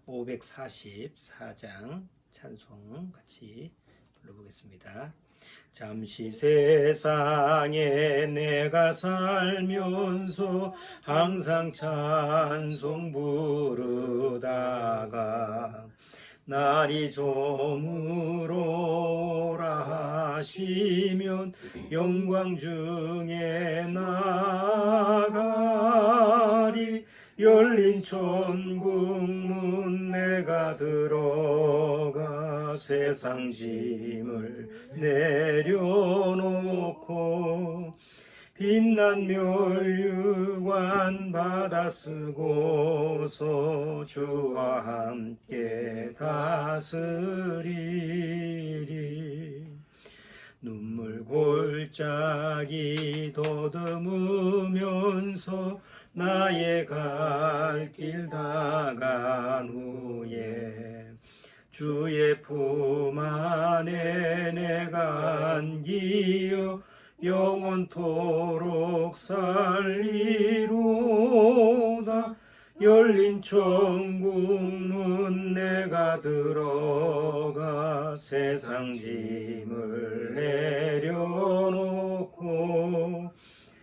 544장 찬송 같이 불러보겠습니다. 잠시 세상에 내가 살면서 항상 찬송 부르다가 날이 저물어라 하시면 영광 중에 나가리. 열린 천국 문 내가 들어가 세상 짐을 내려놓고 빛난 멸류관 받아 쓰고서 주와 함께 다스리리. 눈물 골짜기 더듬으면서 나의 갈 길 다 간 후에 주의 품 안에 내가 안기어 영원토록 살리로다. 열린 천국 문 내가 들어가 세상 짐을 내려놓고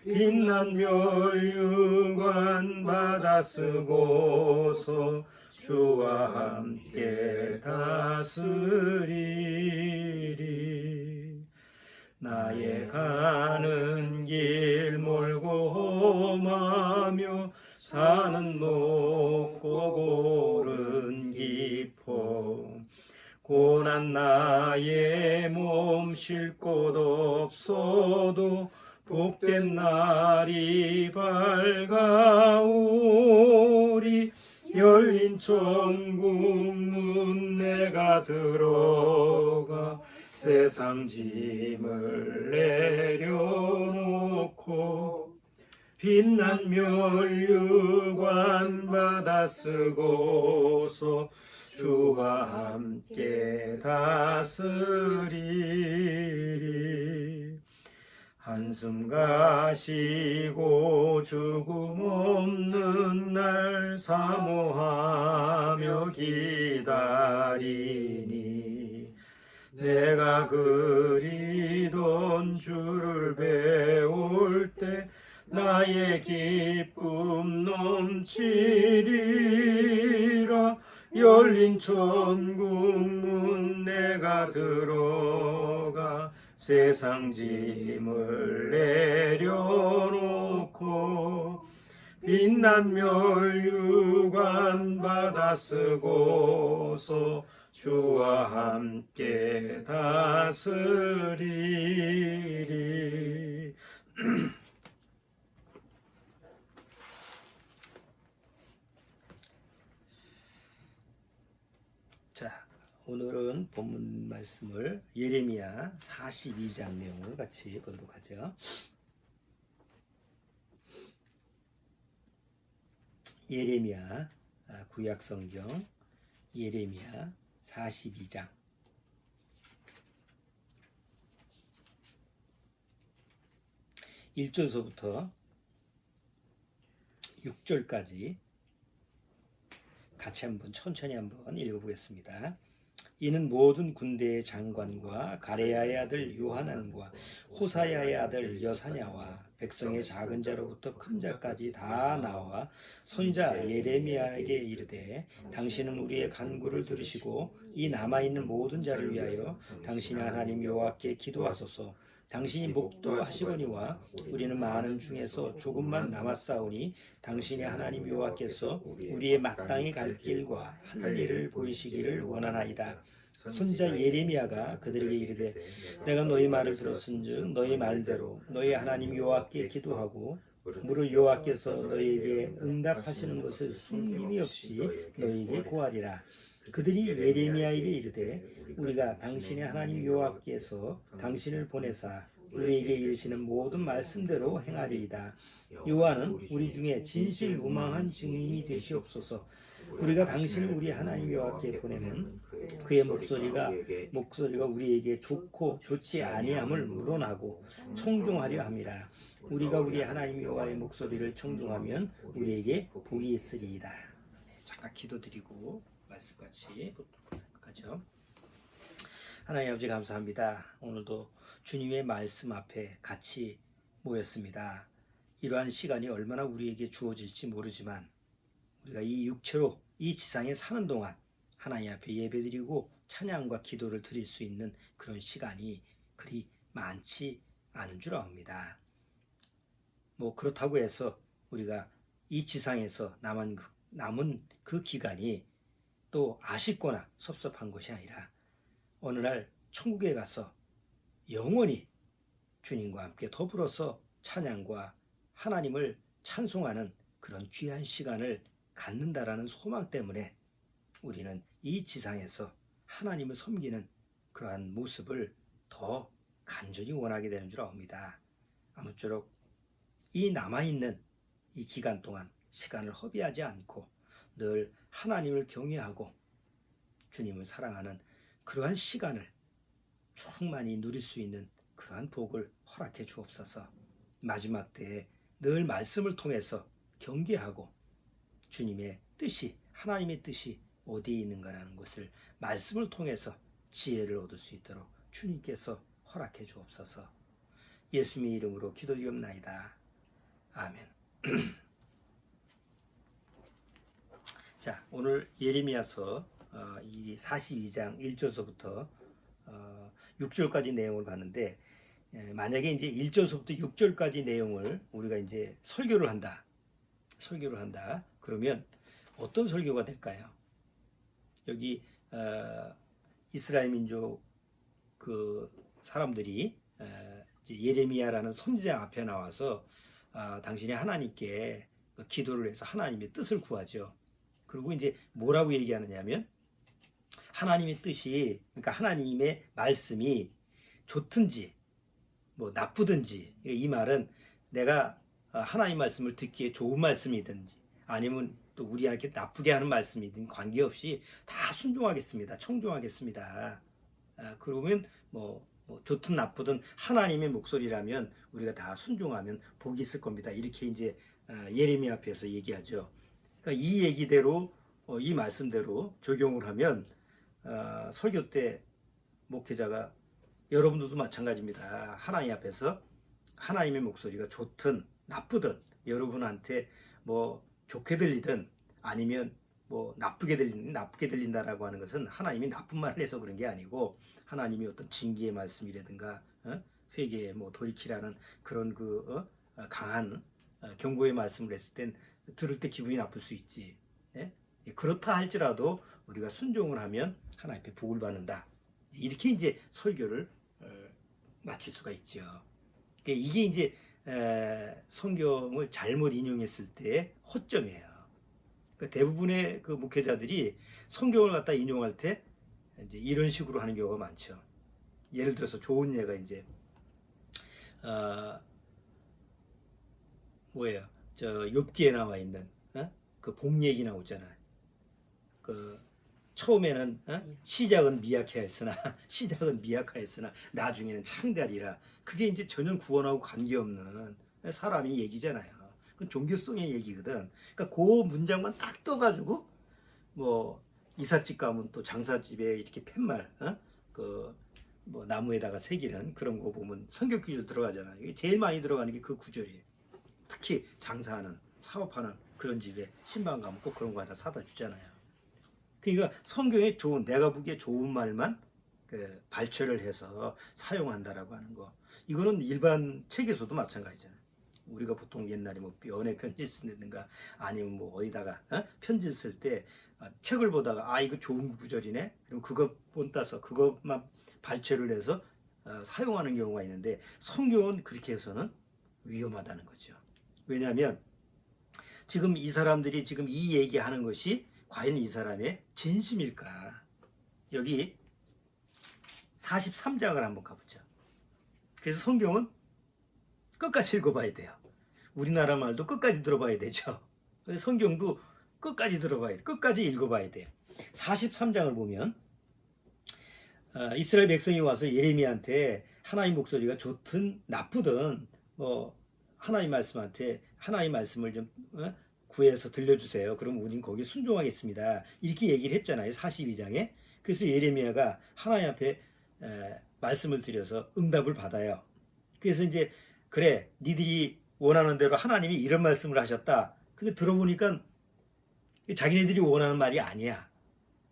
빛난 멸류관 받아 쓰고서 주와 함께 다스리리. 나의 가는 길 멀고 험하며 산은 높고 고른 깊어 고난 나의 몸 쉴 곳 없어도 복된 날이 밝아오리. 열린 천국 문 내가 들어가 세상 짐을 내려놓고 빛난 멸류관 받아 쓰고서 주와 함께 다스리리. 한숨 가시고 죽음 없는 날 사모하며 기다리니 내가 그리던 주를 배울 때 나의 기쁨 넘치리라. 열린 천국 문 내가 들어가 세상 짐을 내려놓고 빛난 멸류관 받아 쓰고서 주와 함께 다스리리. 자, 오늘은 본문 말씀을 예레미야 42장 내용을 같이 보도록 하죠. 예레미야 구약성경 예레미야 42장 1절서부터 6절까지 같이 한번 천천히 한번 읽어보겠습니다. 이는 모든 군대의 장관과 가레야의 아들 요하난과 호사야의 아들 여사냐와 백성의 작은 자로부터 큰 자까지 다 나와 선지자 예레미야에게 이르되 당신은 우리의 간구를 들으시고 이 남아있는 모든 자를 위하여 당신의 하나님 여호와께 기도하소서. 당신이 목도하시거니와 우리는 많은 중에서 조금만 남았사오니 당신의 하나님 여호와께서 우리의 마땅히 갈 길과 하는 일을 보이시기를 원하나이다. 선지자 예레미야가 그들에게 이르되 내가 너희 말을 들었은즉 너희 말대로 너희 하나님 여호와께 기도하고 무릇 여호와께서 너희에게 응답하시는 것을 숨김이 없이 너희에게 고하리라. 그들이 예레미야에게 이르되 우리가 당신의 하나님 여호와께서 당신을 보내사 우리에게 이르시는 모든 말씀대로 행하리이다. 여호와는 우리 중에 진실무망한 증인이 되시옵소서. 우리가 당신을 우리 하나님 여호와께 보내면 그의 목소리가 우리에게 좋고 좋지 아니함을 물어나고 청종하려 함이라. 우리가 우리 하나님 여호와의 목소리를 청종하면 우리에게 복이 있으리이다. 잠깐 기도드리고 말씀 같이 보도록 생각하죠. 하나님 아버지 감사합니다. 오늘도 주님의 말씀 앞에 같이 모였습니다. 이러한 시간이 얼마나 우리에게 주어질지 모르지만 우리가 이 육체로 이 지상에 사는 동안 하나님 앞에 예배드리고 찬양과 기도를 드릴 수 있는 그런 시간이 그리 많지 않은 줄 압니다. 그렇다고 해서 우리가 이 지상에서 남은 그 기간이 또 아쉽거나 섭섭한 것이 아니라 어느 날 천국에 가서 영원히 주님과 함께 더불어서 찬양과 하나님을 찬송하는 그런 귀한 시간을 갖는다라는 소망 때문에 우리는 이 지상에서 하나님을 섬기는 그러한 모습을 더 간절히 원하게 되는 줄 압니다. 아무쪼록 이 남아있는 이 기간 동안 시간을 허비하지 않고 늘 하나님을 경외하고 주님을 사랑하는 그러한 시간을 충만히 누릴 수 있는 그러한 복을 허락해 주옵소서. 마지막 때에 늘 말씀을 통해서 경계하고 주님의 뜻이, 하나님의 뜻이 어디에 있는가라는 것을 말씀을 통해서 지혜를 얻을 수 있도록 주님께서 허락해 주옵소서. 예수님의 이름으로 기도드리옵나이다. 아멘. 자, 오늘 예레미야서 이 42장 1절서부터 6절까지 내용을 봤는데, 만약에 이제 1절서부터 6절까지 내용을 우리가 이제 설교를 한다. 그러면 어떤 설교가 될까요? 여기 이스라엘 민족 그 사람들이 예레미야라는 선지자 앞에 나와서 당신이 하나님께 기도를 해서 하나님의 뜻을 구하죠. 그리고 이제 뭐라고 얘기하느냐면 하나님의 뜻이, 그러니까 하나님의 말씀이 좋든지 나쁘든지, 이 말은 내가 하나님 말씀을 듣기에 좋은 말씀이든지 아니면 또 우리한테 나쁘게 하는 말씀이든 관계없이 다 순종하겠습니다. 청종하겠습니다. 그러면 좋든 나쁘든 하나님의 목소리라면 우리가 다 순종하면 복이 있을 겁니다. 이렇게 이제 예레미야 앞에서 얘기하죠. 그러니까 이 얘기대로 이 말씀대로 적용을 하면 설교 때 목회자가, 여러분들도 마찬가지입니다. 하나님 앞에서 하나님의 목소리가 좋든 나쁘든 여러분한테 좋게 들리든 아니면 나쁘게 들린다라고 하는 것은 하나님이 나쁜 말을 해서 그런 게 아니고 하나님이 어떤 징계의 말씀이라든가 회개에 돌이키라는 그런 강한 경고의 말씀을 했을 땐 들을 때 기분이 나쁠 수 있지. 그렇다 할지라도 우리가 순종을 하면 하나님께 복을 받는다. 이렇게 이제 설교를 마칠 수가 있죠. 이게 이제 성경을 잘못 인용했을 때의 허점이에요. 그러니까 대부분의 그 목회자들이 성경을 갖다 인용할 때 이제 이런 식으로 하는 경우가 많죠. 예를 들어서 좋은 예가 이제 욥기에 나와 있는 그 복 얘기 나오잖아요. 그 처음에는 시작은 미약하였으나 나중에는 창대하리라. 그게 이제 전혀 구원하고 관계없는 사람이 얘기잖아요. 그건 종교성의 얘기거든. 그러니까 그 문장만 딱 떠가지고 이삿집 가면 또 장사집에 이렇게 팻말 나무에다가 새기는 그런 거 보면 성경 구절 들어가잖아요. 이게 제일 많이 들어가는 게 그 구절이에요. 특히 장사하는, 사업하는 그런 집에 신방 가면 꼭 그런 거 하나 사다 주잖아요. 그러니까 성경에 내가 보기에 좋은 말만 발췌를 해서 사용한다라고 하는 거. 이거는 일반 책에서도 마찬가지잖아요. 우리가 보통 옛날에 연애 편지 쓰든가 아니면 어디다가 편지 쓸 때 책을 보다가 이거 좋은 구절이네. 그럼 그거 본따서 그것만 발췌를 해서 사용하는 경우가 있는데 성경은 그렇게 해서는 위험하다는 거죠. 왜냐하면 지금 이 사람들이 지금 이 얘기하는 것이 과연 이 사람의 진심일까? 여기 43장을 한번 가보죠. 그래서 성경은 끝까지 읽어봐야 돼요. 우리나라 말도 끝까지 들어봐야 되죠. 성경도 끝까지 들어봐야 돼. 끝까지 읽어봐야 돼요. 43장을 보면 이스라엘 백성이 와서 예레미야한테 하나님 목소리가 좋든 나쁘든 하나님 말씀을 좀 구해서 들려주세요. 그럼 우린 거기에 순종하겠습니다. 이렇게 얘기를 했잖아요. 42장에. 그래서 예레미야가 하나님 앞에 말씀을 드려서 응답을 받아요. 그래서 이제 그래 니들이 원하는 대로 하나님이 이런 말씀을 하셨다. 근데 들어보니까 자기네들이 원하는 말이 아니야.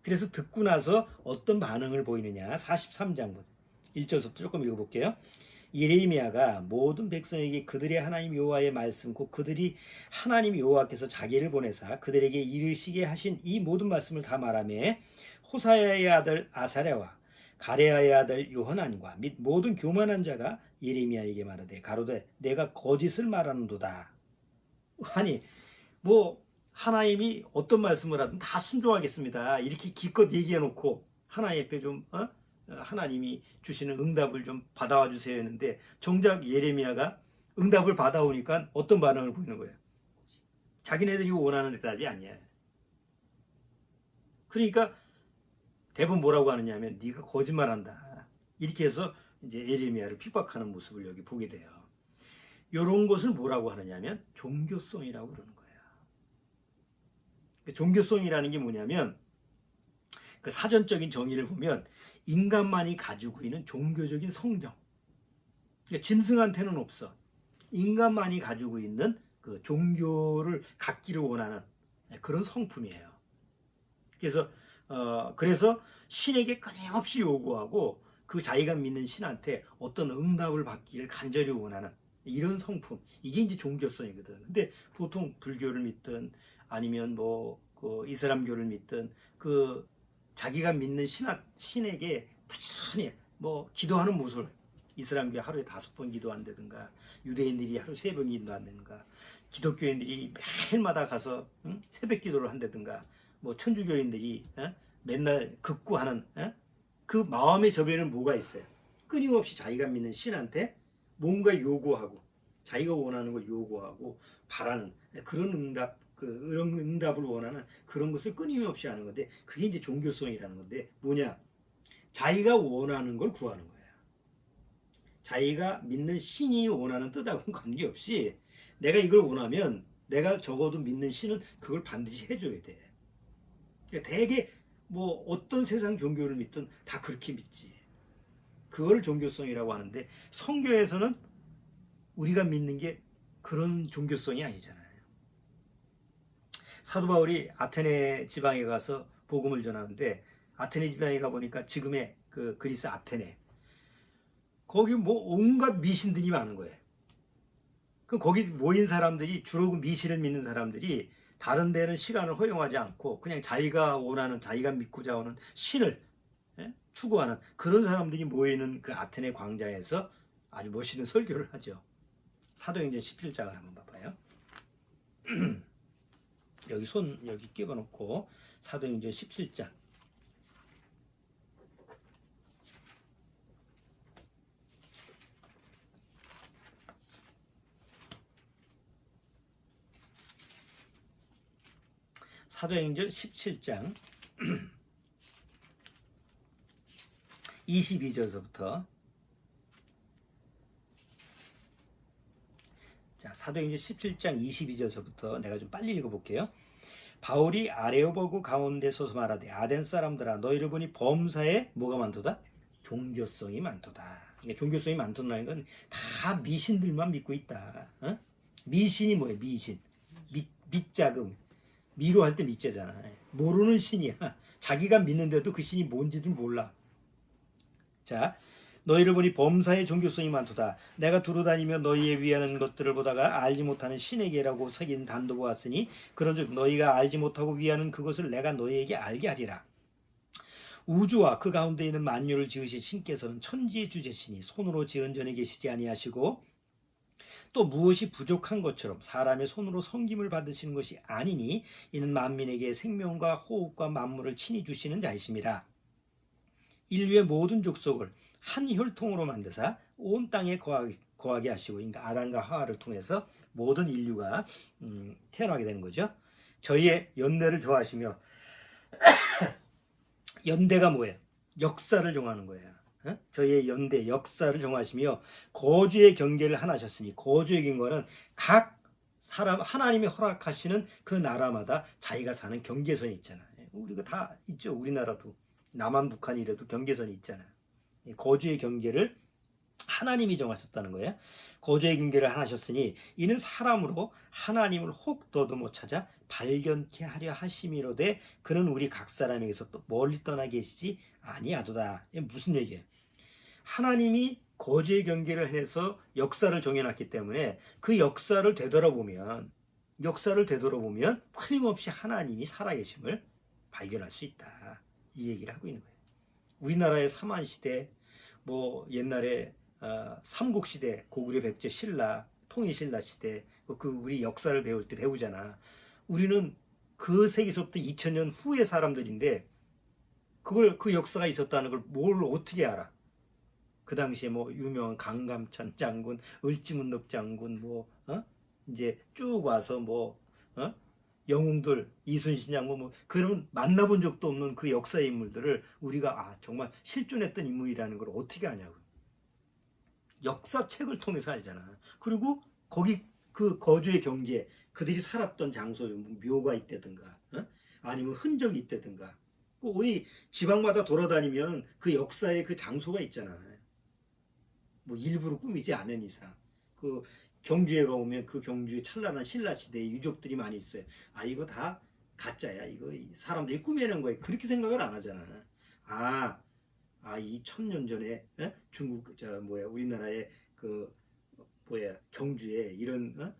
그래서 듣고 나서 어떤 반응을 보이느냐. 43장 1절부터 조금 읽어볼게요. 예레미야가 모든 백성에게 그들의 하나님 여호와의 말씀 곧 그들이 하나님 여호와께서 자기를 보내사 그들에게 이르시게 하신 이 모든 말씀을 다 말하며 호사야의 아들 아사랴와 가레아의 아들 요하난과 및 모든 교만한 자가 예레미야에게 말하되 가로되 내가 거짓을 말하는도다. 아니 뭐 하나님이 어떤 말씀을 하든 다 순종하겠습니다. 이렇게 기껏 얘기해 놓고 하나님 앞에 좀 하나님이 주시는 응답을 좀 받아와 주세요 했는데 정작 예레미야가 응답을 받아오니까 어떤 반응을 보이는 거예요? 자기네들이 원하는 대답이 아니야. 그러니까 대부분 뭐라고 하느냐면 네가 거짓말한다. 이렇게 해서 이제 예레미야를 핍박하는 모습을 여기 보게 돼요. 이런 것을 뭐라고 하느냐면 종교성이라고 그러는 거예요. 종교성이라는 게 뭐냐면 그 사전적인 정의를 보면 인간만이 가지고 있는 종교적인 성정. 그러니까 짐승한테는 없어. 인간만이 가지고 있는 그 종교를 갖기를 원하는 그런 성품이에요. 그래서 신에게 끊임없이 요구하고 그 자기가 믿는 신한테 어떤 응답을 받기를 간절히 원하는 이런 성품. 이게 이제 종교성이거든. 근데 보통 불교를 믿든 아니면 그 이슬람교를 믿든 그 자기가 믿는 신에게 부지런히 기도하는 모습을 이슬람교 하루에 5번 기도한다든가 유대인들이 하루 3번 기도한다든가 기독교인들이 매일마다 가서 새벽 기도를 한다든가 천주교인들이 맨날 극구하는 그 마음의 저변에는 뭐가 있어요? 끊임없이 자기가 믿는 신한테 뭔가 요구하고 자기가 원하는 걸 요구하고 바라는 그런 응답을 원하는 그런 것을 끊임없이 하는 건데 그게 이제 종교성이라는 건데 뭐냐? 자기가 원하는 걸 구하는 거예요. 자기가 믿는 신이 원하는 뜻하고는 관계없이 내가 이걸 원하면 내가 적어도 믿는 신은 그걸 반드시 해줘야 돼. 그러니까 되게 어떤 세상 종교를 믿든 다 그렇게 믿지. 그걸 종교성이라고 하는데 성경에서는 우리가 믿는 게 그런 종교성이 아니잖아요. 사도 바울이 아테네 지방에 가서 복음을 전하는데 아테네 지방에 가보니까 지금의 그 그리스 아테네 거기 온갖 미신들이 많은 거예요. 거기 모인 사람들이 주로 미신을 믿는 사람들이 다른 데는 시간을 허용하지 않고 그냥 자기가 원하는 자기가 믿고자 하는 신을 추구하는 그런 사람들이 모이는 그 아테네 광장에서 아주 멋있는 설교를 하죠. 사도행전 17장을 한번 봐봐요. 여기 손 여기 끼워놓고 사도행전 17장 사도행전 17장 22절서부터 사도행전 17장 22절서부터 내가 좀 빨리 읽어볼게요. 바울이 아레오버그 가운데 서서 말하되 아덴 사람들아 너희를 보니 범사에 뭐가 많도다? 종교성이 많도다. 그러니까 종교성이 많다는 건 다 미신들만 믿고 있다. 미신이 뭐예요? 미신. 밑자금. 미로 할 때 밑자잖아. 모르는 신이야. 자기가 믿는데도 그 신이 뭔지도 몰라. 자, 너희를 보니 범사의 종교성이 많도다. 내가 두루다니며 너희에 위하는 것들을 보다가 알지 못하는 신에게라고 새긴 단도 보았으니 그런즉 너희가 알지 못하고 위하는 그것을 내가 너희에게 알게 하리라. 우주와 그 가운데 있는 만유를 지으신 신께서는 천지의 주제시니 손으로 지은 전에 계시지 아니하시고 또 무엇이 부족한 것처럼 사람의 손으로 섬김을 받으시는 것이 아니니 이는 만민에게 생명과 호흡과 만물을 친히 주시는 자이심이라. 인류의 모든 족속을 한 혈통으로 만드사 온 땅에 거하게 하시고 그러니까 아담과 하와를 통해서 모든 인류가 태어나게 되는 거죠. 저희의 연대를 좋아하시며 연대가 뭐예요? 역사를 정하는 거예요. 저희의 연대, 역사를 정하시며 거주의 경계를 하나 하셨으니 거주의 경계는 각 하나님이 허락하시는 그 나라마다 자기가 사는 경계선이 있잖아요. 우리가 다 있죠. 우리나라도 남한 북한이라도 경계선이 있잖아요. 거주의 경계를 하나님이 정하셨다는 거예요. 거주의 경계를 하셨으니 이는 사람으로 하나님을 혹 더듬어 찾아 발견케 하려 하심이로되 그는 우리 각 사람에게서 또 멀리 떠나 계시지 아니하도다. 이게 무슨 얘기예요? 하나님이 거주의 경계를 해서 역사를 정해놨기 때문에 그 역사를 되돌아보면 끊임없이 하나님이 살아계심을 발견할 수 있다. 이 얘기를 하고 있는 거예요. 우리나라의 삼한시대, 뭐 옛날에 삼국시대, 고구려 백제 신라, 통일신라 시대, 그 우리 역사를 배울 때 배우잖아. 우리는 그 세기서부터 2000년 후의 사람들인데 그 역사가 있었다는 걸 뭘 어떻게 알아? 그 당시에 뭐 유명한 강감찬 장군, 을지문덕 장군, 이제 쭉 와서 영웅들, 이순신 장군 그런 만나본 적도 없는 그 역사의 인물들을 우리가 정말 실존했던 인물이라는 걸 어떻게 아냐고. 역사책을 통해서 알잖아. 그리고 거기 그 거주의 경계, 그들이 살았던 장소, 묘가 있다든가, 아니면 흔적이 있다든가, 어디 지방마다 돌아다니면 그 역사의 그 장소가 있잖아. 뭐 일부러 꾸미지 않은 이상. 그 경주에 가보면 그 경주에 찬란한 신라시대의 유적들이 많이 있어요. 이거 다 가짜야. 이거 사람들이 꾸며낸 거야. 그렇게 생각을 안 하잖아. 이 1000년 전에 중국 우리나라의 경주에 이런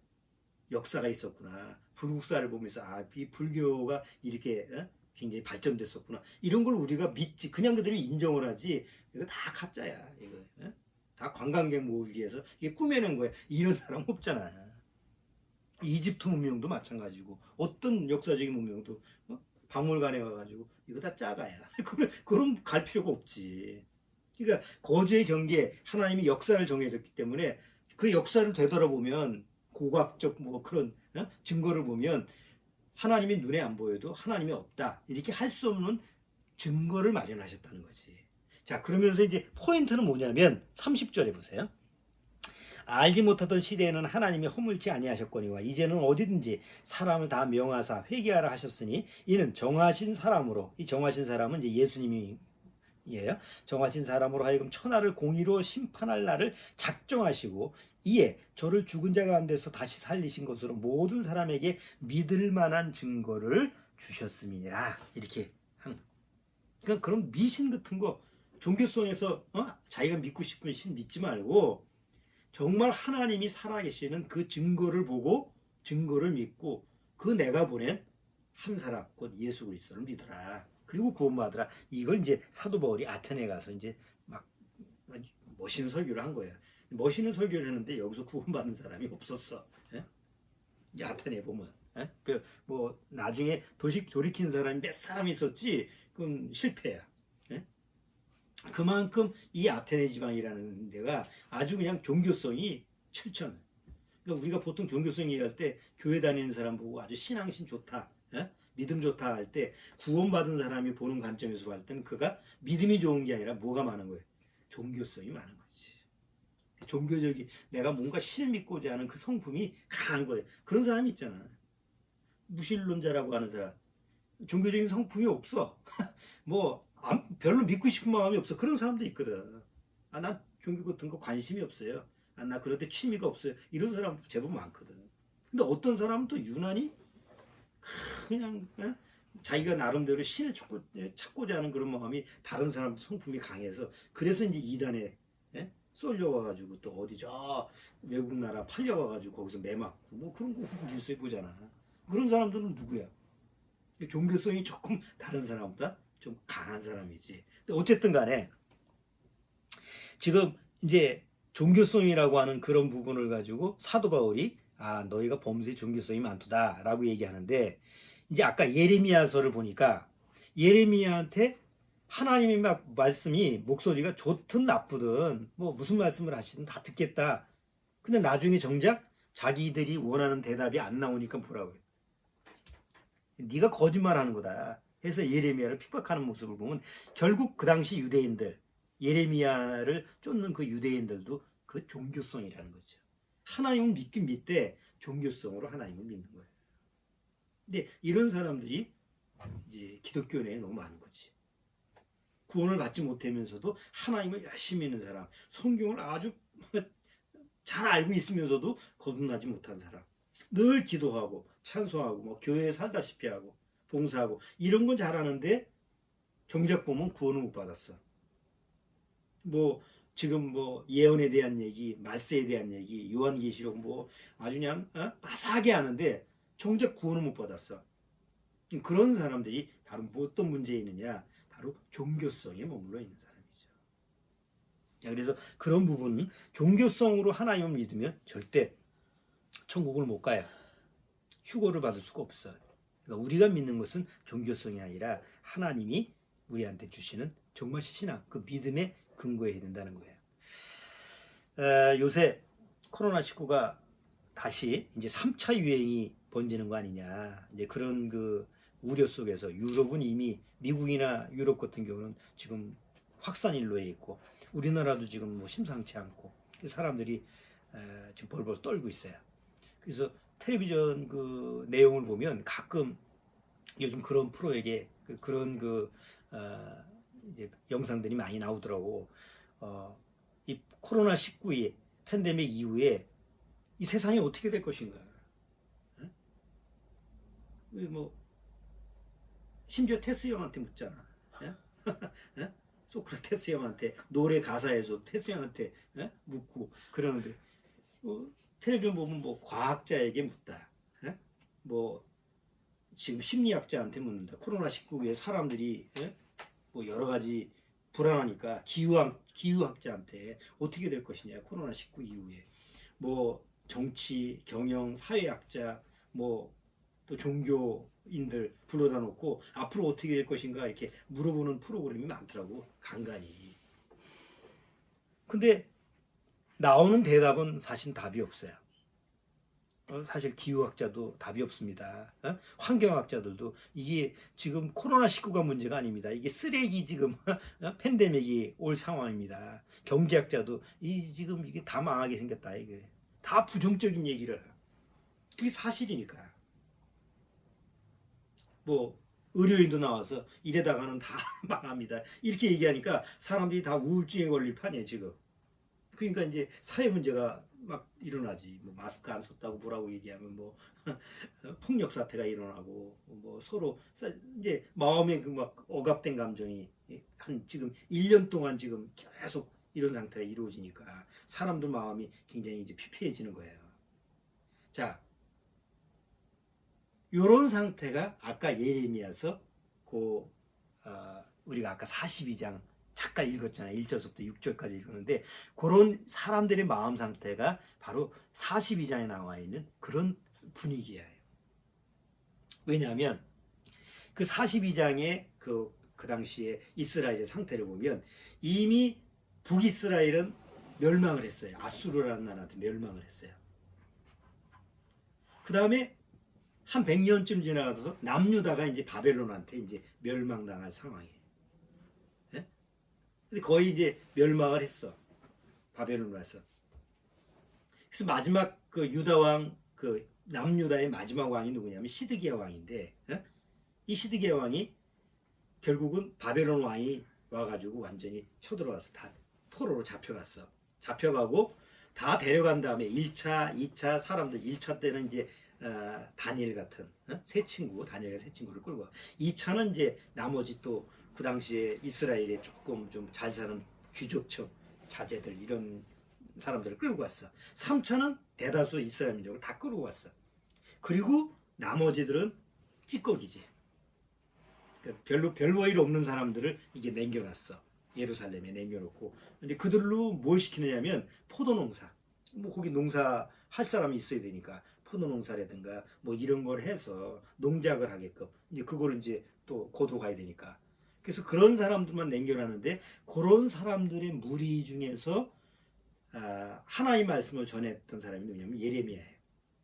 역사가 있었구나. 불국사를 보면서 이 불교가 이렇게 굉장히 발전됐었구나. 이런 걸 우리가 믿지. 그냥 그들이 인정을 하지. 이거 다 가짜야. 이거 다 관광객 모으기 위해서 이게 꾸며낸 거야. 이런 사람 없잖아. 이집트 문명도 마찬가지고 어떤 역사적인 문명도 박물관에 가가지고 이거 다 짜가야. 그럼 갈 필요가 없지. 그러니까 거주의 경계, 하나님이 역사를 정해졌기 때문에 그 역사를 되돌아보면 고각적 그런 증거를 보면 하나님이 눈에 안 보여도 하나님이 없다. 이렇게 할 수 없는 증거를 마련하셨다는 거지. 자, 그러면서 이제 포인트는 뭐냐면 30절에 보세요. 알지 못하던 시대에는 하나님이 허물지 아니하셨거니와 이제는 어디든지 사람을 다 명하사 회개하라 하셨으니 이는 정하신 사람으로, 이 정하신 사람은 이제 예수님이에요. 정하신 사람으로 하여금 천하를 공의로 심판할 날을 작정하시고 이에 저를 죽은 자 가운데서 다시 살리신 것으로 모든 사람에게 믿을 만한 증거를 주셨음이니라. 이렇게 하는. 그러니까 그런 미신 같은 거 종교성에서 자기가 믿고 싶은 신 믿지 말고 정말 하나님이 살아계시는 그 증거를 보고 증거를 믿고 그 내가 보낸 한 사람 곧 예수 그리스도를 믿어라. 그리고 구원받으라. 이걸 이제 사도 바울이 아테네에 가서 이제 막 멋있는 설교를 한 거예요. 멋있는 설교를 했는데 여기서 구원받는 사람이 없었어. 아테네에 보면 나중에 돌이킨 사람이 몇 사람 있었지. 그럼 실패야. 그만큼 이 아테네 지방이라는 데가 아주 그냥 종교성이 철천. 그러니까 우리가 보통 종교성 얘기할 때 교회 다니는 사람 보고 아주 신앙심 좋다, 믿음 좋다 할 때 구원받은 사람이 보는 관점에서 봤을 때는 그가 믿음이 좋은 게 아니라 뭐가 많은 거예요? 종교성이 많은 거지. 종교적이 내가 뭔가 신을 믿고자 하는 그 성품이 강한 거예요. 그런 사람이 있잖아. 무신론자라고 하는 사람. 종교적인 성품이 없어. 별로 믿고 싶은 마음이 없어. 그런 사람도 있거든. 난 종교 같은 거 관심이 없어요. 나 그럴 때 취미가 없어요. 이런 사람 제법 많거든. 근데 어떤 사람은 또 유난히 그냥 자기가 나름대로 신을 찾고자 하는 그런 마음이 다른 사람도 성품이 강해서 그래서 이제 이단에 쏠려와가지고 또 어디 저 외국 나라 팔려와가지고 거기서 매 맞고 그런 거 뉴스에 보잖아. 그런 사람들은 누구야? 종교성이 조금 다른 사람보다 좀 강한 사람이지. 근데 어쨌든 간에 지금 이제 종교성이라고 하는 그런 부분을 가지고 사도 바울이 너희가 범죄의 종교성이 많도다 라고 얘기하는데 이제 아까 예레미야서를 보니까 예레미야한테 하나님의 말씀이 목소리가 좋든 나쁘든 무슨 말씀을 하시든 다 듣겠다. 근데 나중에 정작 자기들이 원하는 대답이 안 나오니까 뭐라고 해. 네가 거짓말하는 거다. 해서 예레미야를 핍박하는 모습을 보면 결국 그 당시 유대인들 예레미야를 쫓는 그 유대인들도 그 종교성이라는 거죠. 하나님을 믿긴 믿되 종교성으로 하나님을 믿는 거예요. 근데 이런 사람들이 이제 기독교 내에 너무 많은 거지. 구원을 받지 못하면서도 하나님을 열심히 믿는 사람, 성경을 아주 잘 알고 있으면서도 거듭나지 못한 사람, 늘 기도하고 찬송하고 뭐 교회에 살다시피 하고 봉사하고 이런 건 잘하는데 정작 보면 구원을 못 받았어. 뭐 지금 뭐 예언에 대한 얘기, 말세에 대한 얘기, 요한계시록 뭐 아주 그냥 빠삭하게 하는데 정작 구원을 못 받았어. 그런 사람들이 바로 뭐 어떤 문제에 있느냐? 바로 종교성에 머물러 있는 사람이죠. 자, 그래서 그런 부분, 종교성으로 하나님을 믿으면 절대 천국을 못 가요. 휴거를 받을 수가 없어요. 그러니까 우리가 믿는 것은 종교성이 아니라 하나님이 우리한테 주시는 정말 신앙, 그 믿음의 근거해야 된다는 거예요. 요새 코로나19가 다시 이제 3차 유행이 번지는 거 아니냐. 이제 그런 그 우려 속에서 유럽은 이미 미국이나 유럽 같은 경우는 지금 확산일로에 있고 우리나라도 지금 뭐 심상치 않고 사람들이 지금 벌벌 떨고 있어요. 그래서 텔레비전 그 내용을 보면 가끔 요즘 그런 프로에게 그런 이제 영상들이 많이 나오더라고. 이 코로나19의 팬데믹 이후에 이 세상이 어떻게 될 것인가. 뭐 심지어 테스 형한테 묻잖아. 소크라테스 형한테 노래 가사에서 테스 형한테 묻고 그러는데 텔레비전 보면 뭐 과학자에게 묻다. 뭐 지금 심리학자한테 묻는다. 코로나19에 사람들이 뭐 여러 가지 불안하니까 기후학자한테 어떻게 될 것이냐. 코로나19 이후에 뭐 정치, 경영, 사회학자, 뭐 또 종교인들 불러다 놓고 앞으로 어떻게 될 것인가 이렇게 물어보는 프로그램이 많더라고. 간간히. 근데 나오는 대답은 사실 답이 없어요. 사실 기후학자도 답이 없습니다. 환경학자들도 이게 지금 코로나19가 문제가 아닙니다. 이게 쓰레기 지금 팬데믹이 올 상황입니다. 경제학자도 지금 이게 다 망하게 생겼다. 이게 다 부정적인 얘기를. 그게 사실이니까. 뭐 의료인도 나와서 이래다가는 다 망합니다. 이렇게 얘기하니까 사람들이 다 우울증에 걸릴 판이에요 지금. 그러니까 이제 사회 문제가 막 일어나지. 뭐 마스크 안 썼다고 뭐라고 얘기하면 뭐 폭력 사태가 일어나고 뭐 서로 이제 마음에 그 막 억압된 감정이 한 지금 1년 동안 지금 계속 이런 상태가 이루어지니까 사람들 마음이 굉장히 이제 피폐해지는 거예요. 자, 요런 상태가 아까 예레미야서 우리가 아까 42장 잠깐 읽었잖아요. 1절부터 6절까지 읽었는데 그런 사람들의 마음 상태가 바로 42장에 나와 있는 그런 분위기예요. 왜냐하면 그 42장의 그 당시에 이스라엘의 상태를 보면 이미 북이스라엘은 멸망을 했어요. 아수르라는 나라한테 멸망을 했어요. 그 다음에 한 100년쯤 지나가서 남유다가 이제 바벨론한테 이제 멸망당할 상황이에요. 예? 근데 거의 이제 멸망을 했어. 바벨론으로 해서. 그래서 마지막 그 유다 왕, 그 남유다의 마지막 왕이 누구냐면 시드기야 왕인데, 예? 이 시드기야 왕이 결국은 바벨론 왕이 와가지고 완전히 쳐들어와서 다 포로로 잡혀갔어. 잡혀가고 다 데려간 다음에 1차, 2차 사람들 1차 때는 이제 다니엘 같은 세 친구, 다니엘과 세 친구를 끌고 와. 2차는 이제 나머지 또 그 당시에 이스라엘에 조금 좀 잘 사는 귀족층 자제들 이런 사람들을 끌고 왔어. 3차는 대다수 이스라엘 민족을 다 끌고 왔어. 그리고 나머지들은 찌꺼기지. 별로 별 볼일 없는 사람들을 이게 남겨놨어. 예루살렘에 남겨놓고. 근데 그들로 뭘 시키느냐면 포도농사. 뭐 거기 농사 할 사람이 있어야 되니까 포도농사라든가 뭐 이런 걸 해서 농작을 하게끔. 이제 그걸 이제 또 고도 가야 되니까. 그래서 그런 사람들만 남겨놨는데 그런 사람들의 무리 중에서 하나님의 말씀을 전했던 사람이 누구냐면 예레미야예요.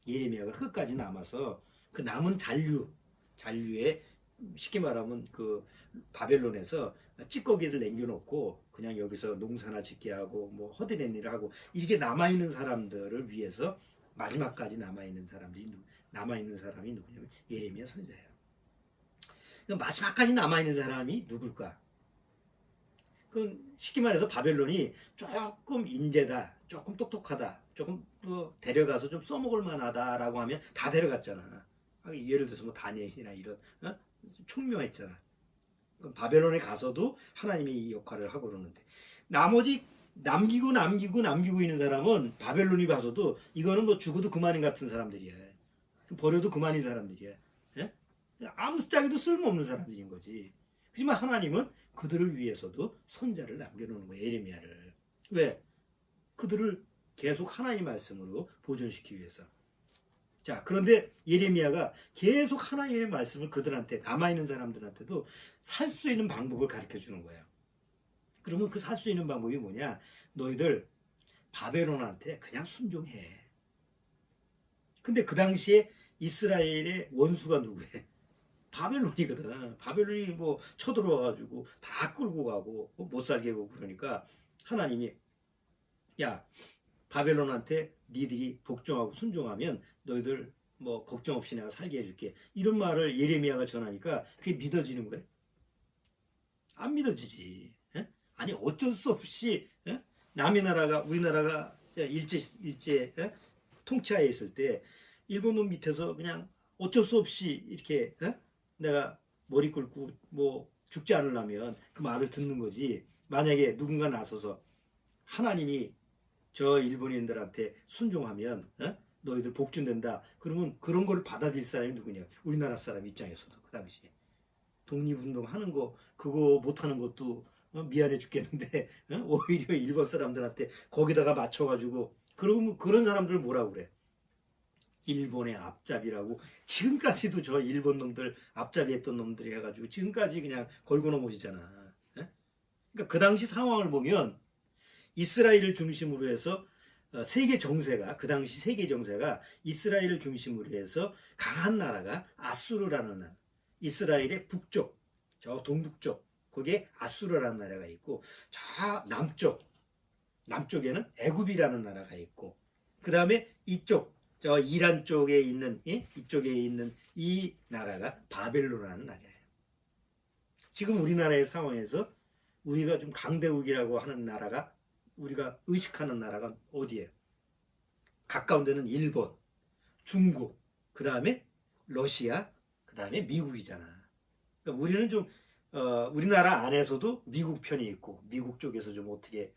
예레미야가 끝까지 남아서 그 남은 잔류의 쉽게 말하면 그 바벨론에서 찌꺼기를 남겨놓고 그냥 여기서 농사나 짓게 하고 뭐 허드렛 일을 하고 이렇게 남아있는 사람들을 위해서 마지막까지 남아있는 사람이 누구냐면 예레미야 선지자예요. 그러니까 마지막까지 남아있는 사람이 누굴까? 그 쉽게 말해서 바벨론이 조금 인재다, 조금 똑똑하다, 조금 데려가서 좀 써먹을 만하다라고 하면 다 데려갔잖아. 예를 들어서 뭐 다니엘이나 이런 총명했잖아. 바벨론에 가서도 하나님이 이 역할을 하고 그러는데 나머지 남기고 있는 사람은 바벨론이 봐서도 이거는 뭐 죽어도 그만인 같은 사람들이야. 버려도 그만인 사람들이야. 예? 아무 짝에도 쓸모없는 사람들인 거지. 하지만 하나님은 그들을 위해서도 선자를 남겨놓는 거예요. 예레미야를. 왜? 그들을 계속 하나님의 말씀으로 보존시키기 위해서. 자, 그런데 예레미야가 계속 하나님의 말씀을 그들한테, 남아있는 사람들한테도 살 수 있는 방법을 가르쳐 주는 거예요. 그러면 그 살 수 있는 방법이 뭐냐? 너희들 바벨론한테 그냥 순종해. 근데 그 당시에 이스라엘의 원수가 누구예요? 바벨론이거든. 바벨론이 뭐 쳐들어와가지고 다 끌고 가고 못 살게 하고 그러니까 하나님이 야, 바벨론한테 니들이 복종하고 순종하면 너희들 뭐 걱정 없이 내가 살게 해줄게. 이런 말을 예레미야가 전하니까 그게 믿어지는 거예요? 안 믿어지지. 에? 아니 어쩔 수 없이 에? 남의 나라가 우리나라가 일제 통치하에 있을 때 일본 놈 밑에서 그냥 어쩔 수 없이 이렇게 내가 머리 꿇고 뭐 죽지 않으려면 그 말을 듣는 거지. 만약에 누군가 나서서 하나님이 저 일본인들한테 순종하면 너희들 복준된다. 그러면 그런 걸 받아들일 사람이 누구냐? 우리나라 사람 입장에서도 그 당시에 독립운동 하는 거 그거 못하는 것도 미안해 죽겠는데 오히려 일본 사람들한테 거기다가 맞춰가지고 그러면 그런 사람들을 뭐라고 그래? 일본의 앞잡이라고. 지금까지도 저 일본 놈들 앞잡이 했던 놈들이 해가지고 지금까지 그냥 걸고 넘어지잖아. 그러니까 그 당시 상황을 보면 이스라엘을 중심으로 해서 세계 정세가, 그 당시 세계 정세가 이스라엘을 중심으로 해서 강한 나라가 아수르라는 나라, 이스라엘의 북쪽, 저 동북쪽, 거기에 아수르라는 나라가 있고, 저 남쪽에는 애굽이라는 나라가 있고, 그 다음에 이쪽, 저 이란 쪽에 있는, 이쪽에 있는 이 나라가 바벨론이라는 나라예요. 지금 우리나라의 상황에서 우리가 좀 강대국이라고 하는 나라가, 우리가 의식하는 나라가 어디예요? 가까운 데는 일본, 중국, 그 다음에 러시아, 그 다음에 미국이잖아. 그러니까 우리는 좀 우리나라 안에서도 미국 편이 있고, 미국 쪽에서 좀 어떻게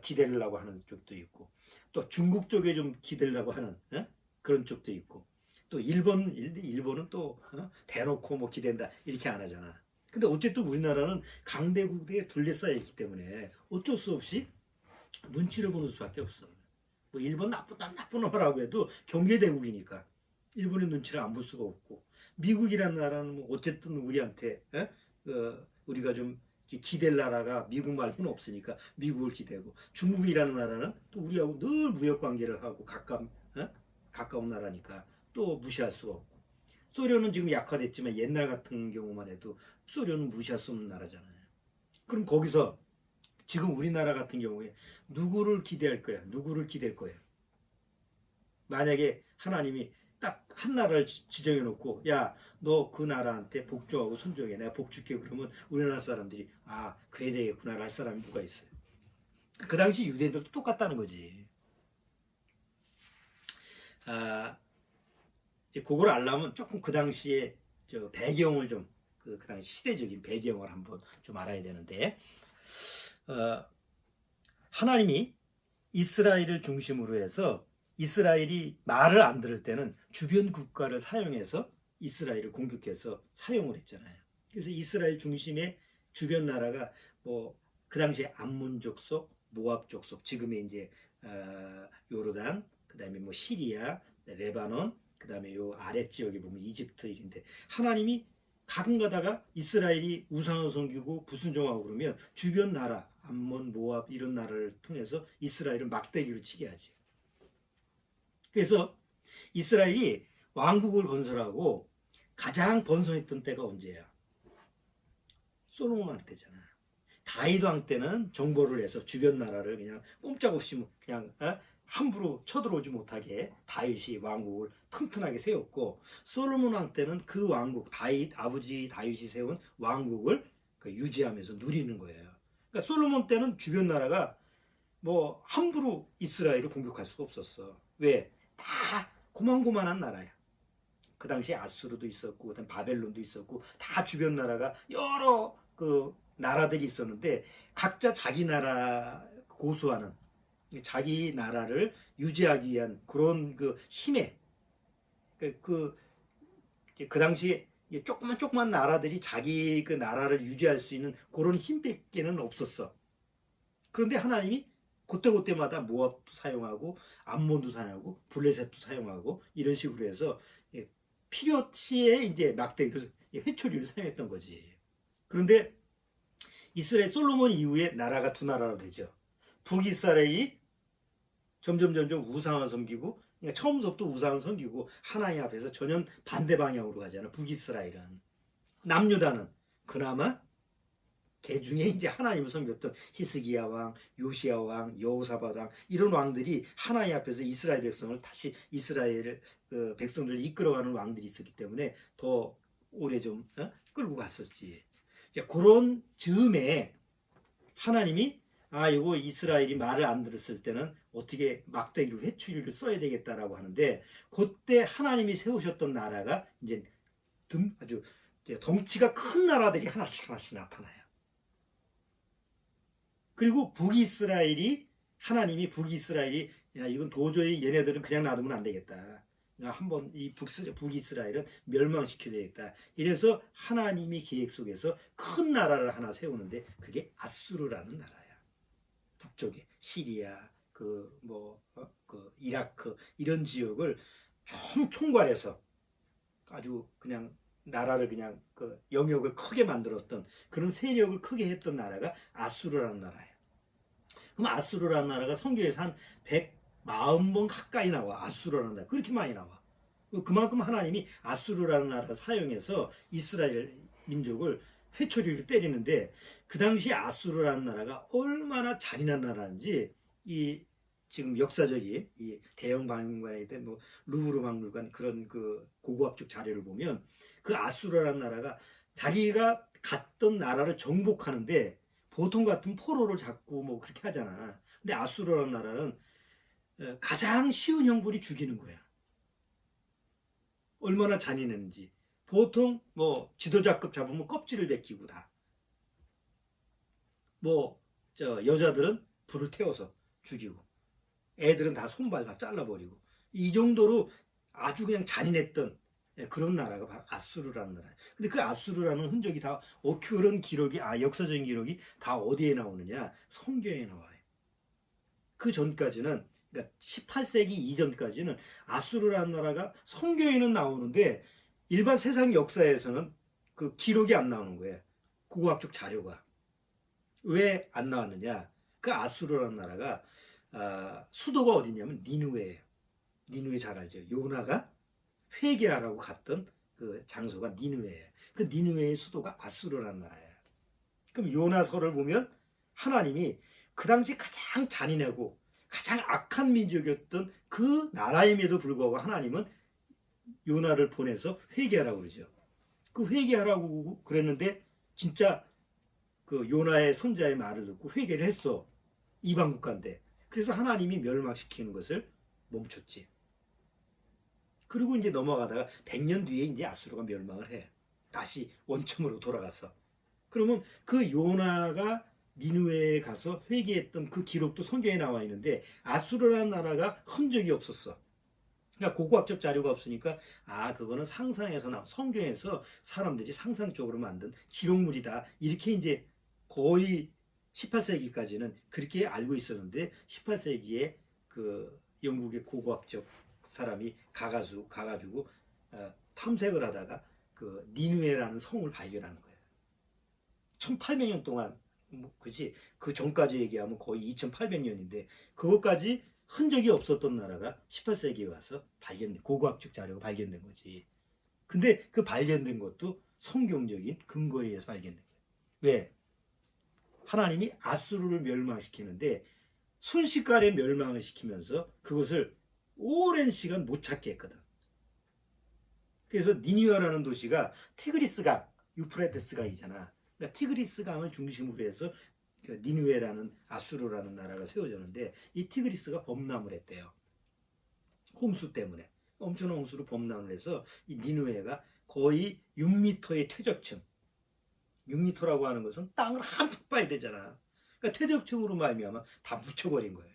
기대려고 하는 쪽도 있고, 또 중국 쪽에 좀 기대려고 하는 그런 쪽도 있고, 또 일본은 또 대놓고 뭐 기댄다 이렇게 안 하잖아. 근데 어쨌든 우리나라는 강대국에 둘러싸여 있기 때문에 어쩔 수 없이 눈치를 보는 수밖에 없어. 뭐 일본 나쁜 놈이라고 해도 경제대국이니까 일본의 눈치를 안 볼 수가 없고, 미국이라는 나라는 뭐 어쨌든 우리한테 우리가 좀 기댈 나라가 미국 말고는 없으니까 미국을 기대고, 중국이라는 나라는 또 우리하고 늘 무역 관계를 하고 가까운 나라니까 또 무시할 수가 없고, 소련은 지금 약화됐지만 옛날 같은 경우만 해도 소련은 무시할 수 없는 나라잖아요. 그럼 거기서 지금 우리나라 같은 경우에 누구를 기대할 거야? 누구를 기댈 거야? 만약에 하나님이 딱 한 나라를 지정해 놓고, 야, 너 그 나라한테 복종하고 순종해, 내가 복 줄게. 그러면 우리나라 사람들이 그래야 되겠구나 할 사람이 누가 있어요? 그 당시 유대인들도 똑같다는 거지. 이제 그걸 알려면 조금 그 당시에 저 배경을 좀 그 당시 시대적인 배경을 한번 좀 알아야 되는데, 하나님이 이스라엘을 중심으로 해서 이스라엘이 말을 안 들을 때는 주변 국가를 사용해서 이스라엘을 공격해서 사용을 했잖아요. 그래서 이스라엘 중심의 주변 나라가 뭐 그 당시에 암몬 족속, 모압 족속, 지금의 이제 요르단, 그다음에 뭐 시리아, 레바논, 그다음에 요 아래 지역에 보면 이집트 일인데, 하나님이 가끔 가다가 이스라엘이 우상을 섬기고 불순종하고 그러면 주변 나라 암몬, 모압 이런 나라를 통해서 이스라엘을 막대기로 치게 하지. 그래서 이스라엘이 왕국을 건설하고 가장 번성했던 때가 언제야? 솔로몬 왕 때잖아. 다윗 왕 때는 정보를 해서 주변 나라를 그냥 꼼짝없이 그냥 함부로 쳐들어오지 못하게 다윗이 왕국을 튼튼하게 세웠고, 솔로몬 왕 때는 그 왕국, 아버지 다윗이 세운 왕국을 유지하면서 누리는 거예요. 그러니까 솔로몬 때는 주변 나라가 뭐 함부로 이스라엘을 공격할 수가 없었어. 왜? 다 고만고만한 나라야. 그 당시에 아수르도 있었고, 그다음 바벨론도 있었고, 다 주변 나라가 여러 그 나라들이 있었는데, 각자 자기 나라 고수하는, 자기 나라를 유지하기 위한 그런 그 힘에, 그 당시에 조그만 나라들이 자기 그 나라를 유지할 수 있는 그런 힘밖에는 없었어. 그런데 하나님이 그때마다 모압도 사용하고 암몬도 사용하고 블레셋도 사용하고 이런 식으로 해서 필요시에 이제 막대기를, 회초리를 사용했던 거지. 그런데 이스라엘 솔로몬 이후에 나라가 두 나라로 되죠. 북이스라엘이 점점 우상을 섬기고, 그러니까 처음부터 우상을 섬기고 하나님 앞에서 전혀 반대 방향으로 가잖아. 북이스라엘은. 남유다는 그나마 개 중에 이제 하나님을 섬겼던 히스기야 왕, 요시야 왕, 여호사밧 왕, 이런 왕들이 하나님 앞에서 이스라엘 백성을 다시 이스라엘 백성들을 이끌어가는 왕들이 있었기 때문에 더 오래 좀 끌고 갔었지. 그런 즈음에 하나님이 이거 이스라엘이 말을 안 들었을 때는 어떻게 막대기로 회초리를 써야 되겠다라고 하는데, 그때 하나님이 세우셨던 나라가 이제 아주 덩치가 큰 나라들이 하나씩 나타나요. 그리고 하나님이 북이스라엘이 야, 이건 도저히 얘네들은 그냥 놔두면 안 되겠다. 한번 이 북이스라엘은 멸망시켜야 되겠다. 이래서 하나님이 계획 속에서 큰 나라를 하나 세우는데, 그게 아수르라는 나라야. 북쪽에 시리아, 그 이라크 이런 지역을 좀 총괄해서 아주 그냥 나라를 그냥 그 영역을 크게 만들었던, 그런 세력을 크게 했던 나라가 아수르라는 나라예요. 그럼 아수르라는 나라가 성경에서 한 140번 가까이 나와. 아수르라는 나라 그렇게 많이 나와. 그만큼 하나님이 아수르라는 나라를 사용해서 이스라엘 민족을 회초리를 때리는데, 그 당시 아수르라는 나라가 얼마나 잔인한 나라인지 이 지금 역사적인 이 대형 박물관에 있던 루브르 박물관 그런 그 고고학적 자료를 보면, 그 아수르라는 나라가 자기가 갔던 나라를 정복하는데 보통 같은 포로를 잡고 그렇게 하잖아. 근데 아수르라는 나라는 가장 쉬운 형벌이 죽이는 거야. 얼마나 잔인했는지. 보통 지도자급 잡으면 껍질을 벗기고 다. 여자들은 불을 태워서 죽이고, 애들은 다 손발 다 잘라버리고, 이 정도로 아주 그냥 잔인했던 그런 나라가 바로 아수르라는 나라예요. 근데 그 아수르라는 흔적이 다, 그런 기록이, 역사적인 기록이 다 어디에 나오느냐? 성경에 나와요. 그 전까지는, 그러니까 18세기 이전까지는 아수르라는 나라가 성경에는 나오는데 일반 세상 역사에서는 그 기록이 안 나오는 거예요. 고고학적 자료가. 왜 안 나왔느냐? 그 아수르라는 나라가 수도가 어디냐면 니느웨예요. 니느웨 잘 알죠? 요나가 회개하라고 갔던 그 장소가 니느웨예요. 그 니느웨의 수도가 아수르라는 나라예요. 그럼 요나서를 보면 하나님이 그 당시 가장 잔인하고 가장 악한 민족이었던 그 나라임에도 불구하고 하나님은 요나를 보내서 회개하라고 그러죠. 그 회개하라고 그랬는데 진짜 그 요나의 손자의 말을 듣고 회개를 했어. 이방 국가인데. 그래서 하나님이 멸망시키는 것을 멈췄지. 그리고 이제 넘어가다가 100년 뒤에 이제 아수르가 멸망을 해. 다시 원점으로 돌아가서. 그러면 그 요나가 니느웨에 가서 회개했던 그 기록도 성경에 나와 있는데, 아수르라는 나라가 흔적이 없었어. 그러니까 고고학적 자료가 없으니까 그거는 상상에서 성경에서 사람들이 상상적으로 만든 기록물이다, 이렇게 이제 거의 18세기까지는 그렇게 알고 있었는데, 18세기에 그 영국의 고고학적 사람이 가가지고 탐색을 하다가 그 니느웨라는 성을 발견하는 거예요. 1800년 동안, 그지? 그 전까지 얘기하면 거의 2800년인데 그것까지 흔적이 없었던 나라가 18세기에 와서 고고학적 자료가 발견된 거지. 근데 그 발견된 것도 성경적인 근거에 의해서 발견된 거예요. 왜? 하나님이 아수르를 멸망시키는데 순식간에 멸망을 시키면서 그것을 오랜 시간 못 찾게 했거든. 그래서 니니웨라는 도시가 티그리스강, 유프라테스강이잖아. 그러니까 티그리스강을 중심으로 해서 니니웨라는 아수르라는 나라가 세워졌는데 이 티그리스가 범람을 했대요. 홍수 때문에. 엄청난 홍수로 범람을 해서 이 니누에가 거의 6m의 퇴적층, 6m라고 하는 것은 땅을 한턱 봐야 되잖아. 그러니까 퇴적층으로 말미암아 다 묻혀버린 거예요.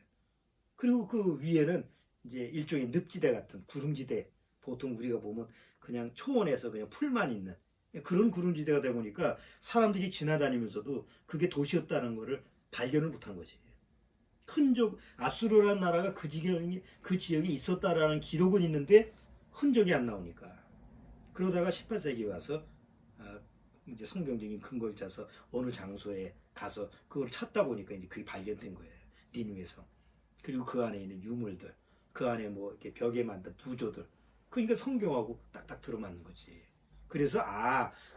그리고 그 위에는 이제 일종의 늪지대 같은 구름지대, 보통 우리가 보면 그냥 초원에서 그냥 풀만 있는 그런 구름지대가 되다 보니까 사람들이 지나다니면서도 그게 도시였다는 것을 발견을 못한 거지. 흔적, 아수르라는 나라가 그 지역에 있었다라는 기록은 있는데 흔적이 안 나오니까. 그러다가 18세기 와서 이제 성경적인 근거를 짜서 어느 장소에 가서 그걸 찾다 보니까 이제 그게 발견된 거예요. 니누에서. 그리고 그 안에 있는 유물들, 그 안에 뭐 이렇게 벽에 만든 부조들. 그러니까 성경하고 딱딱 들어맞는 거지. 그래서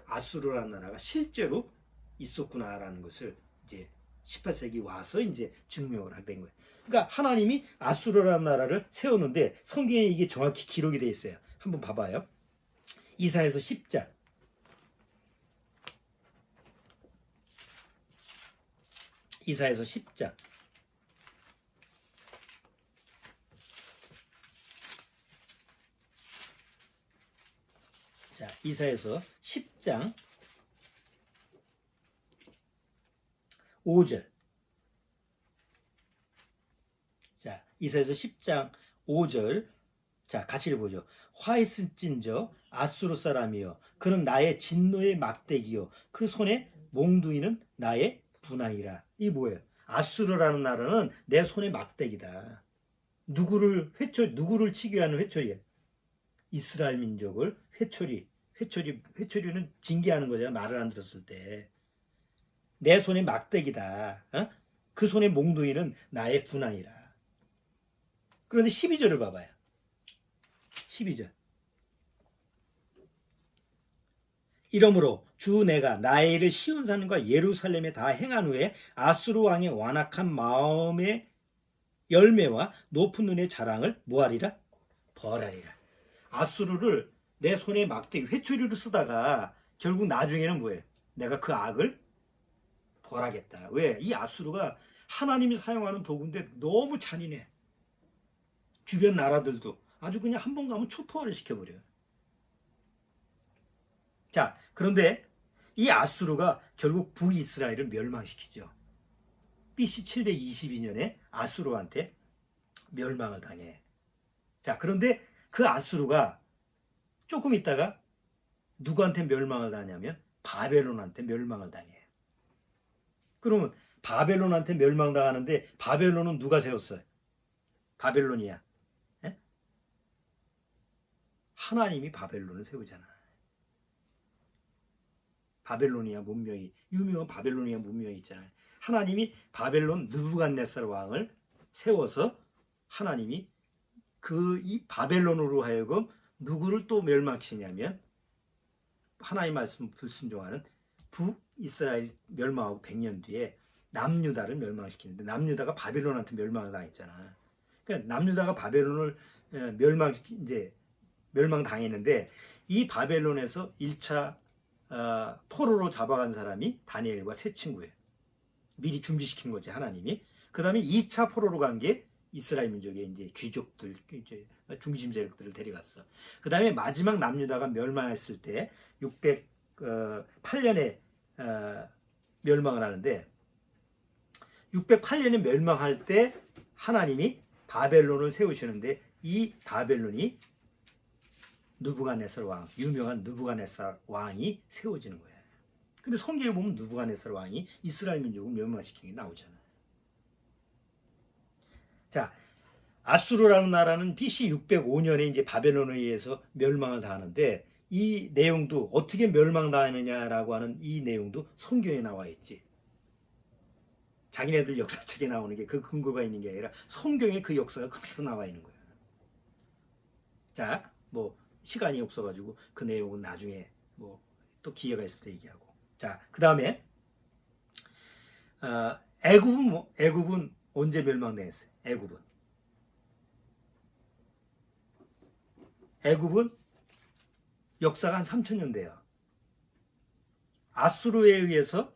아수르라는 나라가 실제로 있었구나라는 것을 이제 18세기 와서 이제 증명을 하게 된 거예요. 그러니까 하나님이 아수르라는 나라를 세웠는데 성경에 이게 정확히 기록이 되어 있어요. 한번 봐봐요. 이사야서 10장. 이사야서 10장. 자, 이사야서 10장 5절. 자, 이사야서 10장 5절. 자, 같이 읽어보죠. 화 있을진저 아수르 사람이여 그는 나의 진노의 막대기요 그 손에 몽둥이는 나의 분하이라. 이 뭐예요? 아수르라는 나라는 내 손의 막대기다. 누구를 치기 위한 회초리예요? 이스라엘 민족을 회초리는 징계하는 거잖아. 말을 안 들었을 때. 내 손의 막대기다. 그 손의 몽둥이는 나의 분하이라. 그런데 12절을 봐봐요. 12절. 이러므로 주 내가 나의 일을 시온산과 예루살렘에 다 행한 후에 아수르 왕의 완악한 마음의 열매와 높은 눈의 자랑을 뭐하리라? 벌하리라. 아수르를 내 손에 막대기 회초리로 쓰다가 결국 나중에는 뭐예요? 내가 그 악을 벌하겠다. 왜? 이 아수르가 하나님이 사용하는 도구인데 너무 잔인해. 주변 나라들도 아주 그냥 한 번 가면 초토화를 시켜버려요. 자, 그런데 이 아수르가 결국 북이스라엘을 멸망시키죠. BC 722년에 아수르한테 멸망을 당해. 자, 그런데 그 아수르가 조금 있다가 누구한테 멸망을 당하냐면 바벨론한테 멸망을 당해. 그러면 바벨론한테 멸망당하는데 바벨론은 누가 세웠어요? 바벨론이야. 에? 하나님이 바벨론을 세우잖아. 바벨로니아 문명이 유명한 바벨로니아 문명이 있잖아요. 하나님이 바벨론 느부갓네살 왕을 세워서 하나님이 이 바벨론으로 하여금 누구를 또 멸망시키냐면 하나님 말씀 불순종하는 북이스라엘 멸망하고 100년 뒤에 남유다를 멸망시키는데 남유다가 바벨론한테 멸망을 당했잖아. 그러니까 남유다가 바벨론을 멸망당했는데 이 바벨론에서 1차 포로로 잡아간 사람이 다니엘과 세 친구예요. 미리 준비시킨 거지 하나님이. 그 다음에 2차 포로로 간 게 이스라엘 민족의 이제 귀족들, 이제 중심 세력들을 데려갔어. 그 다음에 마지막 남유다가 멸망했을 때 608년에 멸망을 하는데 608년에 멸망할 때 하나님이 바벨론을 세우시는데 이 바벨론이 느부갓네살 왕, 유명한 느부갓네살 왕이 세워지는 거예요. 근데 성경에 보면 느부갓네살 왕이 이스라엘 민족을 멸망시키는 게 나오잖아요. 자, 아수르라는 나라는 BC 605년에 이제 바벨론에 의해서 멸망을 당하는데 이 내용도 어떻게 멸망당하느냐라고 하는 이 내용도 성경에 나와 있지. 자기네들 역사책에 나오는 게 그 근거가 있는 게 아니라 성경에 그 역사가 그대로 나와 있는 거예요. 자, 뭐 시간이 없어가지고 그 내용은 나중에 뭐 또 기회가 있을 때 얘기하고. 자, 그 다음에 애굽은 언제 멸망당했어요? 애굽은 역사가 한 3,000년 돼요. 아수르에 의해서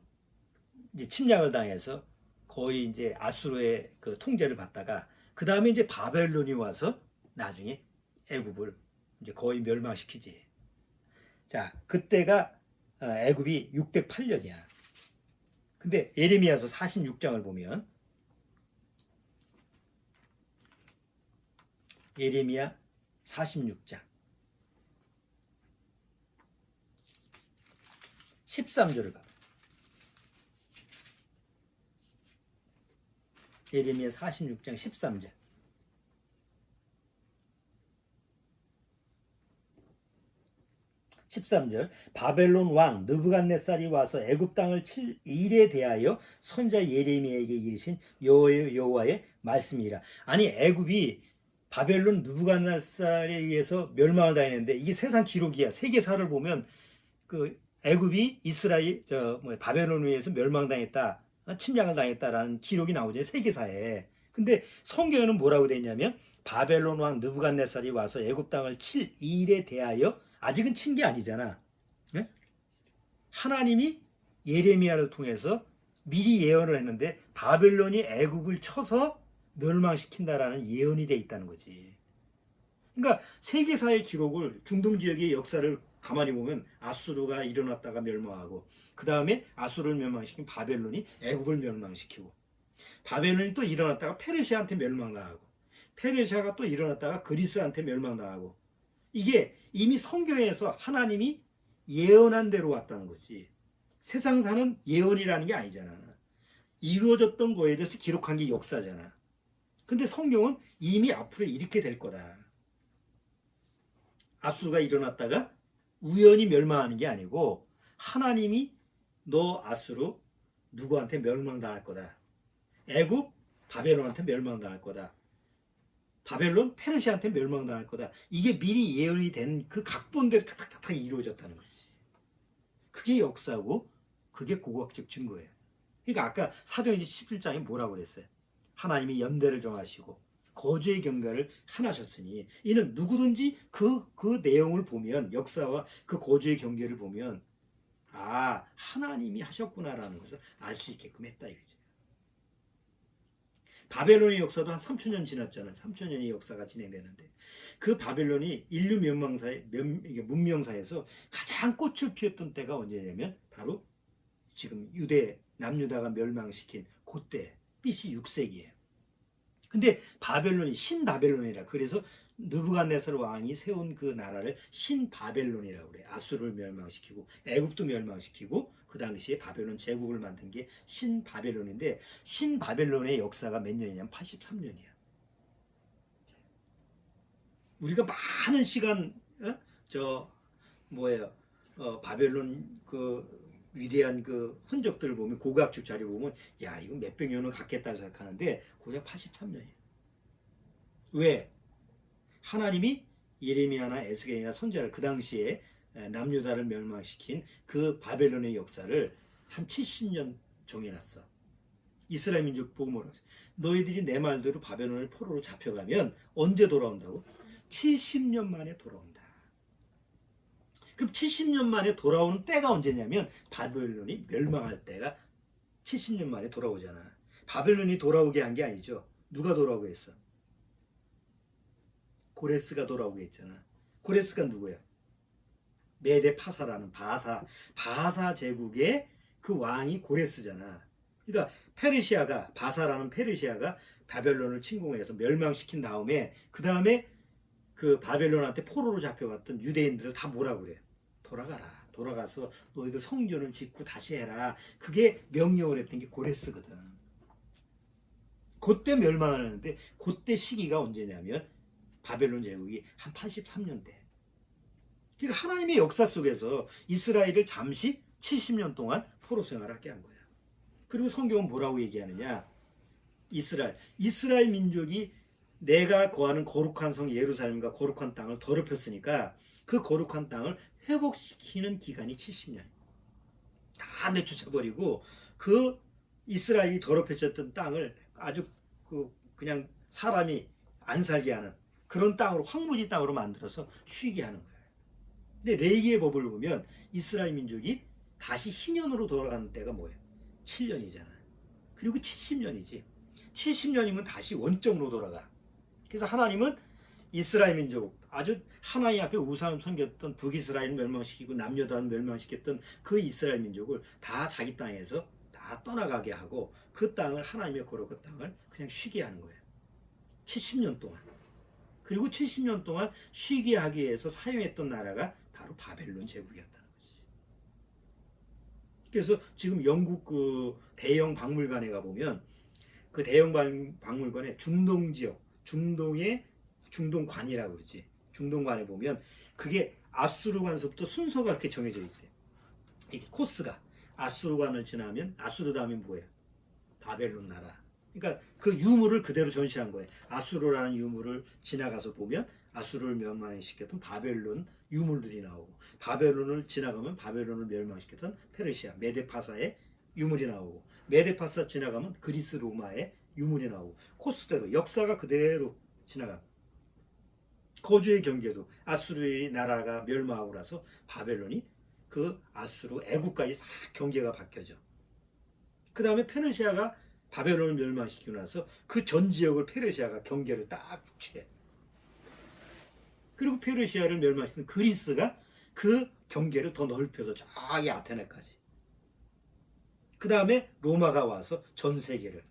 이제 침략을 당해서 거의 이제 아수르의 그 통제를 받다가 그 다음에 이제 바벨론이 와서 나중에 애굽을 이제 거의 멸망시키지. 자, 그때가 애굽이 608년이야. 근데 예레미야서 46장을 보면 예레미야 46장 13절을 봐. 예레미야 46장 13절. 바벨론 왕 느부갓네살이 와서 애굽 땅을 칠 일에 대하여 선자 예레미야에게 이르신 여호와의 말씀이라. 아니, 애굽이 바벨론 느부갓네살에 의해서 멸망을 당했는데 이게 세상 기록이야. 세계사를 보면 그 애굽이 바벨론에 의해서 멸망당했다, 침략을 당했다라는 기록이 나오죠, 세계사에. 근데 성경에는 뭐라고 돼 있냐면 바벨론 왕 느부갓네살이 와서 애굽 땅을 칠 일에 대하여. 아직은 친 게 아니잖아. 네? 하나님이 예레미야를 통해서 미리 예언을 했는데 바벨론이 애굽을 쳐서 멸망시킨다라는 예언이 돼 있다는 거지. 그러니까 세계사의 기록을, 중동 지역의 역사를 가만히 보면 아수르가 일어났다가 멸망하고, 그 다음에 아수르를 멸망시킨 바벨론이 애굽을 멸망시키고, 바벨론이 또 일어났다가 페르시아한테 멸망당하고, 페르시아가 또 일어났다가 그리스한테 멸망당하고. 이게 이미 성경에서 하나님이 예언한 대로 왔다는 거지. 세상사는 예언이라는 게 아니잖아. 이루어졌던 거에 대해서 기록한 게 역사잖아. 근데 성경은 이미 앞으로 이렇게 될 거다. 아수르가 일어났다가 우연히 멸망하는 게 아니고 하나님이 너 아수르 누구한테 멸망당할 거다. 애굽 바벨론한테 멸망당할 거다. 바벨론 페르시아한테 멸망당할 거다. 이게 미리 예언이 된 그 각본대로 탁탁탁 이루어졌다는 거지. 그게 역사고 그게 고고학적 증거예요. 그러니까 아까 사도행전 11장에 뭐라고 그랬어요? 하나님이 연대를 정하시고 거주의 경계를 하나셨으니 이는 누구든지 그 내용을 보면, 역사와 그 거주의 경계를 보면 하나님이 하셨구나라는 것을 알 수 있게끔 했다 이거지. 바벨론의 역사도 한 3,000년 지났잖아요. 3,000년의 역사가 진행되는데 그 바벨론이 인류 문명사에서 가장 꽃을 피웠던 때가 언제냐면 바로 지금 남유다가 멸망시킨 그때 BC 6세기예요. 근데 바벨론이 신바벨론이라, 그래서 느부갓네살 왕이 세운 그 나라를 신바벨론이라고 그래. 아수르를 멸망시키고 애굽도 멸망시키고 그 당시에 바벨론 제국을 만든 게 신바벨론인데, 신바벨론의 역사가 몇 년이냐면 83년이야. 우리가 많은 시간 바벨론 그 위대한 그 흔적들을 보면, 고고학적 자료 보면 이거 몇백 년은 갔겠다 생각하는데 고작 83년이에요. 왜? 하나님이 예레미야나 에스겔이나 선지자를 그 당시에 남유다를 멸망시킨 그 바벨론의 역사를 한 70년 정해놨어. 이스라엘 민족 보고 뭐라고 했어? 너희들이 내 말대로 바벨론을 포로로 잡혀가면 언제 돌아온다고? 70년 만에 돌아온다. 그럼 70년 만에 돌아오는 때가 언제냐면 바벨론이 멸망할 때가 70년 만에 돌아오잖아. 바벨론이 돌아오게 한 게 아니죠. 누가 돌아오게 했어? 고레스가 돌아오게 했잖아. 고레스가 누구야? 메데 파사라는 바사 제국의 그 왕이 고레스잖아. 그러니까 바사라는 페르시아가 바벨론을 침공해서 멸망시킨 다음에 그 다음에 그 바벨론한테 포로로 잡혀갔던 유대인들을 다 뭐라고 그래? 돌아가서 너희들 성전을 짓고 다시 해라. 그게 명령을 했던 게 고레스거든. 그때 멸망하는데 그때 시기가 언제냐면 바벨론 제국이 한 83년대. 그러니까 하나님의 역사 속에서 이스라엘을 잠시 70년 동안 포로 생활하게 한 거야. 그리고 성경은 뭐라고 얘기하느냐? 이스라엘 민족이 내가 거하는 거룩한 성 예루살렘과 거룩한 땅을 더럽혔으니까 그 거룩한 땅을 회복시키는 기간이 70년. 다 내쫓아버리고 그 이스라엘이 더럽혀졌던 땅을 아주 그냥 사람이 안 살게 하는 그런 땅으로, 황무지 땅으로 만들어서 쉬게 하는 거예요. 근데 레위기의 법을 보면 이스라엘 민족이 다시 희년으로 돌아가는 때가 뭐예요? 7년이잖아요. 그리고 70년이지. 70년이면 다시 원점으로 돌아가. 그래서 하나님은 이스라엘 민족, 아주 하나님 앞에 우상을 섬겼던 북이스라엘을 멸망시키고 남유다를 멸망시켰던 그 이스라엘 민족을 다 자기 땅에서 다 떠나가게 하고 그 땅을, 하나님의 거룩한 땅을 그냥 쉬게 하는 거예요. 70년 동안. 그리고 70년 동안 쉬게 하기 위해서 사용했던 나라가 바로 바벨론 제국이었다는 거지. 그래서 지금 영국 그 대형 박물관에 가보면 그 대형 박물관에 중동 지역, 중동관이라고 그러지. 중동관에 보면 그게 아수르관서부터 순서가 그렇게 정해져 있대. 이게 코스가 아수르관을 지나면, 아수르 다음에 뭐예요? 바벨론 나라. 그러니까 그 유물을 그대로 전시한 거예요. 아수르라는 유물을 지나가서 보면 아수르를 멸망시켰던 바벨론 유물들이 나오고, 바벨론을 지나가면 바벨론을 멸망시켰던 페르시아, 메데파사의 유물이 나오고, 메데파사 지나가면 그리스 로마의 유물이 나오고, 코스대로 역사가 그대로 지나가. 거주의 경계도 아수르의 나라가 멸망하고 나서 바벨론이 그 아수르 애국까지 싹 경계가 바뀌어져. 그 다음에 페르시아가 바벨론을 멸망시키고 나서 그 전 지역을 페르시아가 경계를 딱 취해. 그리고 페르시아를 멸망시킨 그리스가 그 경계를 더 넓혀서 저기 아테네까지. 그 다음에 로마가 와서 전 세계를.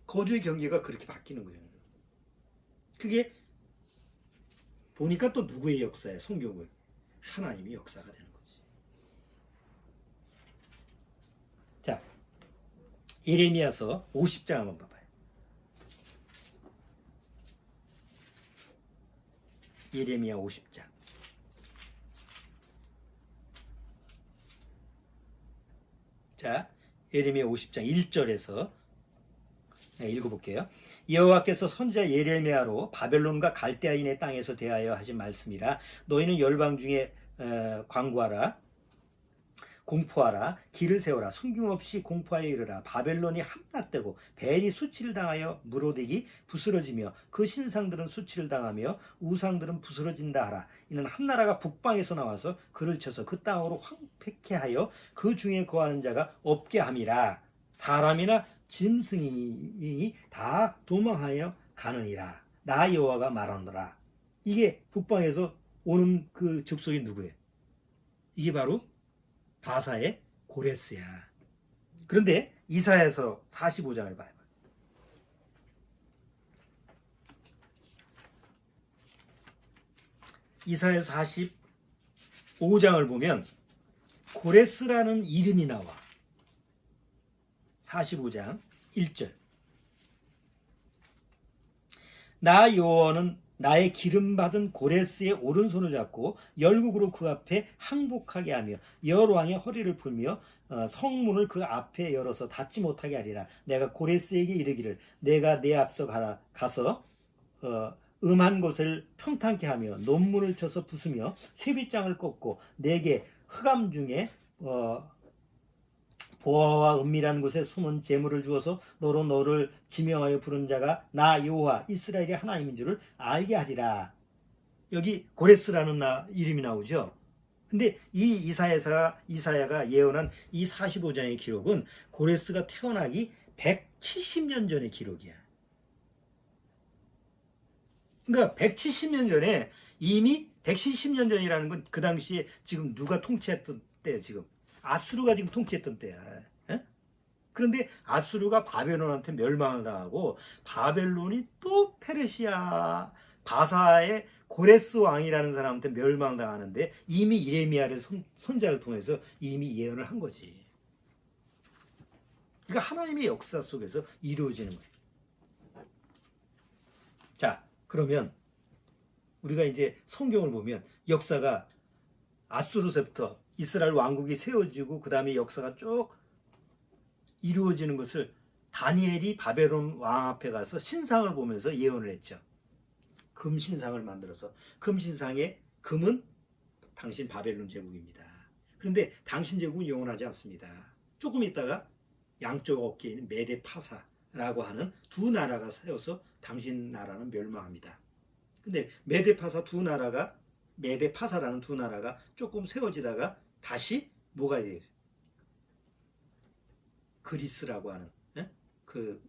거주의 경계가 그렇게 바뀌는 거예요. 그게 보니까 또 누구의 역사야? 성경을. 하나님의 역사가 되는 거지. 자, 예레미야서 50장 한번 봐봐요. 예레미야 50장. 자, 예레미야 50장 1절에서 읽어볼게요. 여호와께서 선지자 예레미야로 바벨론과 갈대아인의 땅에서 대하여 하신 말씀이라. 너희는 열방 중에 광고하라, 공포하라, 길을 세워라, 숨김없이 공포하여 이르라. 바벨론이 함락되고 벨이 수치를 당하여 무로덱이 부스러지며 그 신상들은 수치를 당하며 우상들은 부스러진다 하라. 이는 한 나라가 북방에서 나와서 그를 쳐서 그 땅으로 황폐케 하여 그 중에 거하는 자가 없게 함이라. 사람이나 짐승이 다 도망하여 가느니라. 나 여호와가 말하노라. 이게 북방에서 오는 그 족속이 누구예요? 이게 바로 바사의 고레스야. 그런데 이사야서 45장을 봐요. 이사야서 45장을 보면 고레스라는 이름이 나와. 45장 1절. 나 여호와는 나의 기름받은 고레스의 오른손을 잡고 열국으로 그 앞에 항복하게 하며 여호왕의 허리를 풀며 성문을 그 앞에 열어서 닫지 못하게 하리라. 내가 고레스에게 이르기를 내가 내 앞서 가서 음한 곳을 평탄케 하며 논문을 쳐서 부수며 쇠빗장을 꺾고 내게 흑암 중에 보화와 은밀한 곳에 숨은 재물을 주어서 너로 너를 지명하여 부른 자가 나 여호와 이스라엘의 하나님인 줄을 알게 하리라. 여기 고레스라는 이름이 나오죠. 근데 이 이사야가 예언한 이 45장의 기록은 고레스가 태어나기 170년 전의 기록이야. 그러니까 170년 전에, 이미 170년 전이라는 건 그 당시에 지금 누가 통치했던 때, 지금 아수르가 지금 통치했던 때야. 에? 그런데 아수르가 바벨론한테 멸망을 당하고 바벨론이 또 페르시아 바사의 고레스 왕이라는 사람한테 멸망당하는데 이미 예레미야를 선자를 통해서 이미 예언을 한 거지. 그러니까 하나님의 역사 속에서 이루어지는 거예요. 자, 그러면 우리가 이제 성경을 보면 역사가 아수르서부터 이스라엘 왕국이 세워지고 그 다음에 역사가 쭉 이루어지는 것을 다니엘이 바벨론 왕 앞에 가서 신상을 보면서 예언을 했죠. 금신상을 만들어서, 금신상에 금은 당신 바벨론 제국입니다. 그런데 당신 제국은 영원하지 않습니다. 조금 있다가 양쪽 어깨에 있는 메데 파사라고 하는 두 나라가 세워서 당신 나라는 멸망합니다. 근데 메데 파사라는 두 나라가 조금 세워지다가 다시 뭐가 돼요? 그리스라고 하는 그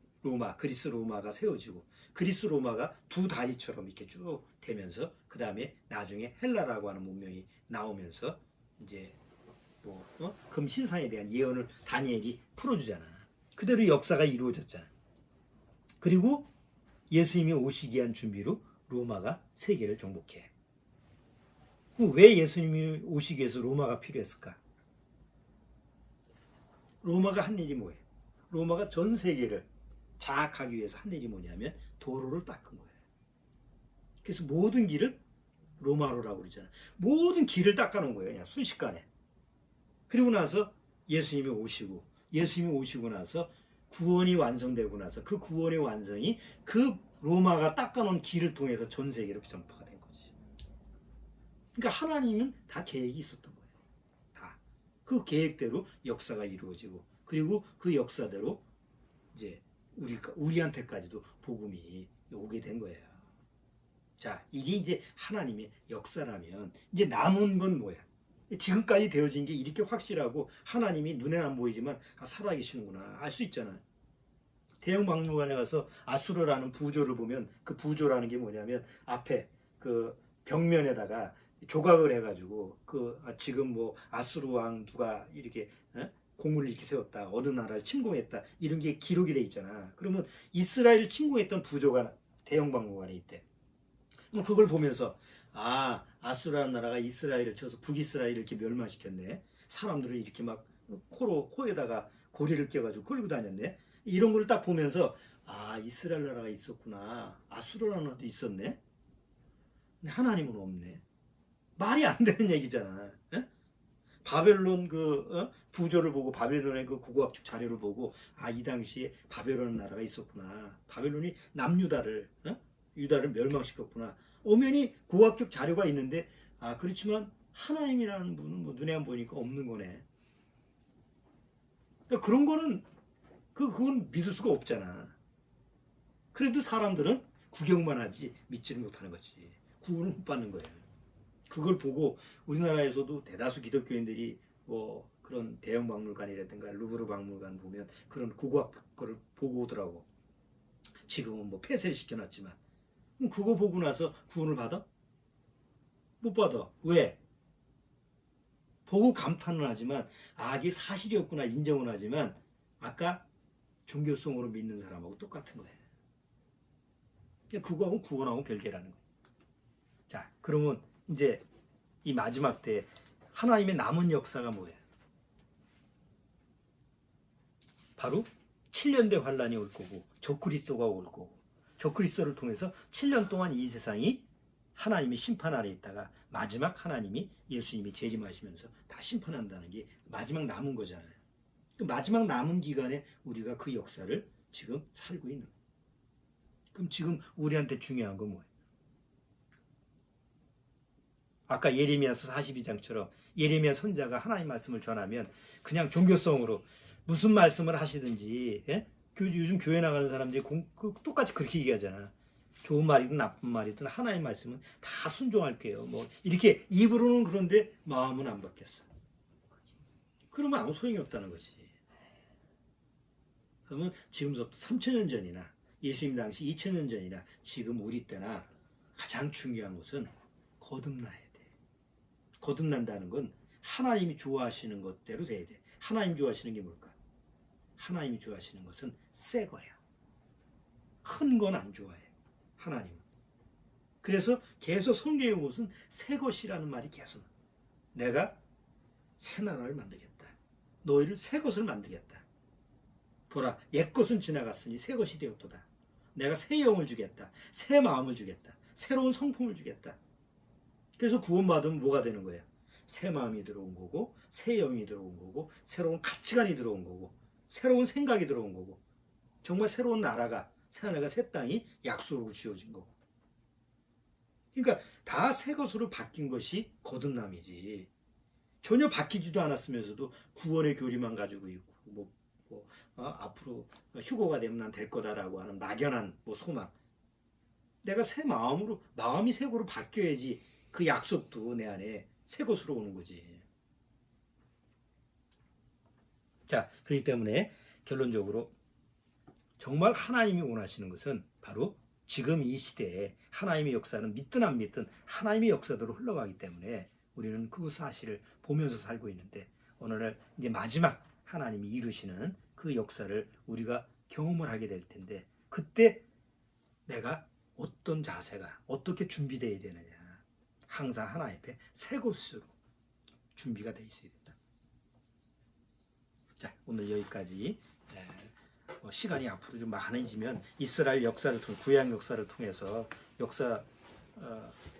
그리스 로마가 세워지고 그리스 로마가 두 다리처럼 이렇게 쭉 되면서 그 다음에 나중에 헬라라고 하는 문명이 나오면서 이제 금신상에 대한 예언을 다니엘이 풀어주잖아. 그대로 역사가 이루어졌잖아. 그리고 예수님이 오시기 위한 준비로 로마가 세계를 정복해. 왜 예수님이 오시기 위해서 로마가 필요했을까? 로마가 한 일이 뭐예요? 로마가 전 세계를 장악하기 위해서 한 일이 뭐냐면 도로를 닦은 거예요. 그래서 모든 길을 로마로라고 그러잖아요. 모든 길을 닦아놓은 거예요. 그냥 순식간에. 그리고 나서 예수님이 오시고 나서 구원이 완성되고 나서 그 구원의 완성이 그 로마가 닦아놓은 길을 통해서 전 세계로 전파가 된 거지. 그러니까 하나님은 다 계획이 있었던 거예요. 다. 그 계획대로 역사가 이루어지고 그리고 그 역사대로 이제 우리한테까지도 복음이 오게 된 거예요. 자, 이게 이제 하나님의 역사라면 이제 남은 건 뭐야? 지금까지 되어진 게 이렇게 확실하고 하나님이 눈에는 안 보이지만 살아계시는구나 알 수 있잖아요. 대형박물관에 가서 아수르라는 부조를 보면 그 부조라는 게 뭐냐면 앞에 그 벽면에다가 조각을 해가지고 지금 뭐 아수르 왕 누가 이렇게 공을 이렇게 세웠다, 어느 나라를 침공했다 이런 게 기록이 돼 있잖아. 그러면 이스라엘을 침공했던 부조가 대형박물관에 있대. 그럼 그걸 보면서 아수르라는 나라가 이스라엘을 쳐서 북이스라엘을 이렇게 멸망시켰네. 사람들을 이렇게 막 코에다가 고리를 껴가지고 끌고 다녔네. 이런 걸 딱 보면서 이스라엘 나라가 있었구나. 아수르라는 나라도 있었네. 근데 하나님은 없네. 말이 안 되는 얘기잖아. 바벨론 부조를 보고 바벨론의 그 고고학적 자료를 보고 이 당시에 바벨론 나라가 있었구나. 바벨론이 남유다를 유다를 멸망시켰구나. 엄연히 고고학적 자료가 있는데 그렇지만 하나님이라는 분은 뭐 눈에 안 보이니까 없는 거네. 그러니까 그런 거는 그건 믿을 수가 없잖아. 그래도 사람들은 구경만 하지 믿지는 못하는 거지. 구원을 못 받는 거예요. 그걸 보고 우리나라에서도 대다수 기독교인들이 뭐 그런 대형 박물관이라든가 루브르 박물관 보면 그런 고고학 거를 보고 오더라고. 지금은 뭐 폐쇄를 시켜놨지만 그럼 그거 보고 나서 구원을 받아? 못 받아. 왜? 보고 감탄은 하지만 이게 사실이었구나 인정은 하지만 아까 종교성으로 믿는 사람하고 똑같은 거예요. 그거하고 구원하고 별개라는 거예요. 자, 그러면 이제 이 마지막 때 하나님의 남은 역사가 뭐예요? 바로 7년대 환란이 올 거고 적그리스도가 올 거고 적그리스도를 통해서 7년 동안 이 세상이 하나님의 심판 아래 있다가 마지막 하나님이 예수님이 재림하시면서 다 심판한다는 게 마지막 남은 거잖아요. 그 마지막 남은 기간에 우리가 그 역사를 지금 살고 있는 거예요. 그럼 지금 우리한테 중요한 건 뭐예요? 아까 예레미야서 42장처럼 예레미야 선지자가 하나님 말씀을 전하면 그냥 종교성으로 무슨 말씀을 하시든지 요즘 교회 나가는 사람들이 똑같이 그렇게 얘기하잖아. 좋은 말이든 나쁜 말이든 하나님 말씀은 다 순종할게요. 뭐 이렇게 입으로는 그런데 마음은 안 바뀌었어. 그러면 아무 소용이 없다는 거지. 그러면 지금부터 3000년 전이나 예수님 당시 2000년 전이나 지금 우리 때나 가장 중요한 것은 거듭나야 돼. 거듭난다는 건 하나님이 좋아하시는 것대로 돼야 돼. 하나님 좋아하시는 게 뭘까? 하나님이 좋아하시는 것은 새 거야. 큰 건 안 좋아해. 하나님은. 그래서 계속 성경에 보면 새 것이라는 말이 계속 내가 새 나라를 만들겠다. 너희를 새 것을 만들겠다. 보라, 옛 것은 지나갔으니 새 것이 되었도다. 내가 새 영을 주겠다. 새 마음을 주겠다. 새로운 성품을 주겠다. 그래서 구원받으면 뭐가 되는 거예요? 새 마음이 들어온 거고 새 영이 들어온 거고 새로운 가치관이 들어온 거고 새로운 생각이 들어온 거고 정말 새로운 나라가 새 하늘과 새 땅이 약속으로 지어진 거고 그러니까 다 새 것으로 바뀐 것이 거듭남이지. 전혀 바뀌지도 않았으면서도 구원의 교리만 가지고 있고 앞으로 휴거가 되면 난 될 거다라고 하는 막연한 소망. 내가 새 마음으로 마음이 새 거로 바뀌어야지 그 약속도 내 안에 새 것으로 오는 거지. 자, 그렇기 때문에 결론적으로 정말 하나님이 원하시는 것은 바로 지금 이 시대에 하나님의 역사는 믿든 안 믿든 하나님의 역사대로 흘러가기 때문에 우리는 그 사실을 보면서 살고 있는데 오늘날 이제 마지막 하나님이 이루시는 그 역사를 우리가 경험을 하게 될 텐데 그때 내가 어떤 자세가 어떻게 준비되어야 되느냐. 항상 하나님 앞에 새 것으로 준비가 되어 있어야 된다. 자, 오늘 여기까지. 시간이 앞으로 좀 많아지면 이스라엘 역사를 통해 구약 역사를 통해서 역사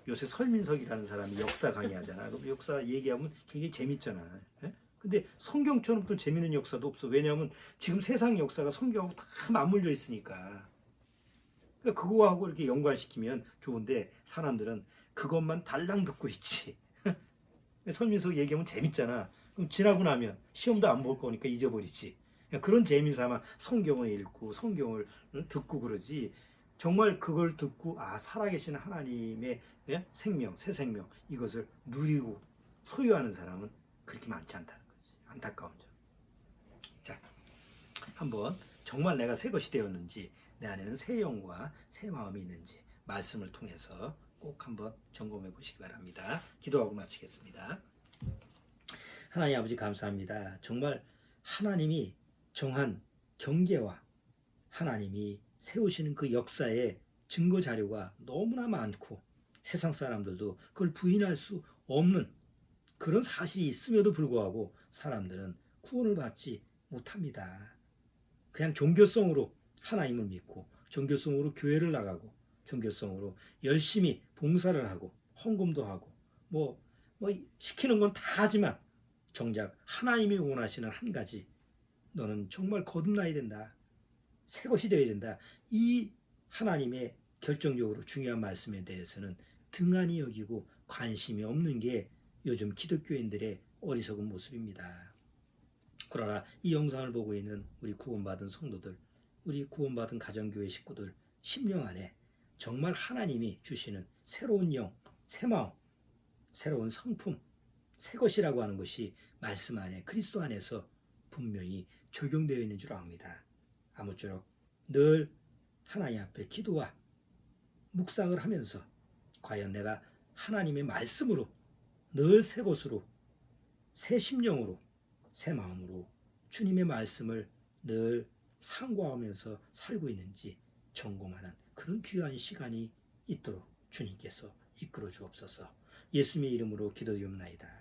요새 설민석이라는 사람이 역사 강의하잖아. 그럼 역사 얘기하면 굉장히 재밌잖아. 근데 성경처럼 또 재밌는 역사도 없어. 왜냐하면 지금 세상 역사가 성경하고 다 맞물려 있으니까. 그러니까 그거하고 이렇게 연관시키면 좋은데 사람들은 그것만 달랑 듣고 있지. 설민석 얘기하면 재밌잖아. 그럼 지나고 나면 시험도 안 볼 거니까 잊어버리지. 그런 재미삼아 성경을 읽고 성경을 듣고 그러지. 정말 그걸 듣고 살아계신 하나님의 생명, 새 생명 이것을 누리고 소유하는 사람은 그렇게 많지 않다는 거지. 안타까운 점. 자, 한번 정말 내가 새 것이 되었는지 내 안에는 새 영과 새 마음이 있는지 말씀을 통해서 꼭 한번 점검해 보시기 바랍니다. 기도하고 마치겠습니다. 하나님 아버지 감사합니다. 정말 하나님이 정한 경계와 하나님이 세우시는 그 역사의 증거 자료가 너무나 많고 세상 사람들도 그걸 부인할 수 없는 그런 사실이 있음에도 불구하고 사람들은 구원을 받지 못합니다. 그냥 종교성으로 하나님을 믿고 종교성으로 교회를 나가고 종교성으로 열심히 봉사를 하고 헌금도 하고 시키는 건 다 하지만 정작 하나님이 원하시는 한 가지 너는 정말 거듭나야 된다. 새 것이 되어야 된다. 이 하나님의 결정적으로 중요한 말씀에 대해서는 등한히 여기고 관심이 없는 게 요즘 기독교인들의 어리석은 모습입니다. 그러나 이 영상을 보고 있는 우리 구원받은 성도들, 우리 구원받은 가정교회 식구들 심령 안에 정말 하나님이 주시는 새로운 영, 새 마음, 새로운 성품, 새 것이라고 하는 것이 말씀 안에 그리스도 안에서 분명히 적용되어 있는 줄 압니다. 아무쪼록 늘 하나님 앞에 기도와 묵상을 하면서 과연 내가 하나님의 말씀으로 늘 새 것으로 새 심령으로 새 마음으로 주님의 말씀을 늘 상고하면서 살고 있는지 점검하는 그런 귀한 시간이 있도록 주님께서 이끌어 주옵소서. 예수님의 이름으로 기도드리옵나이다.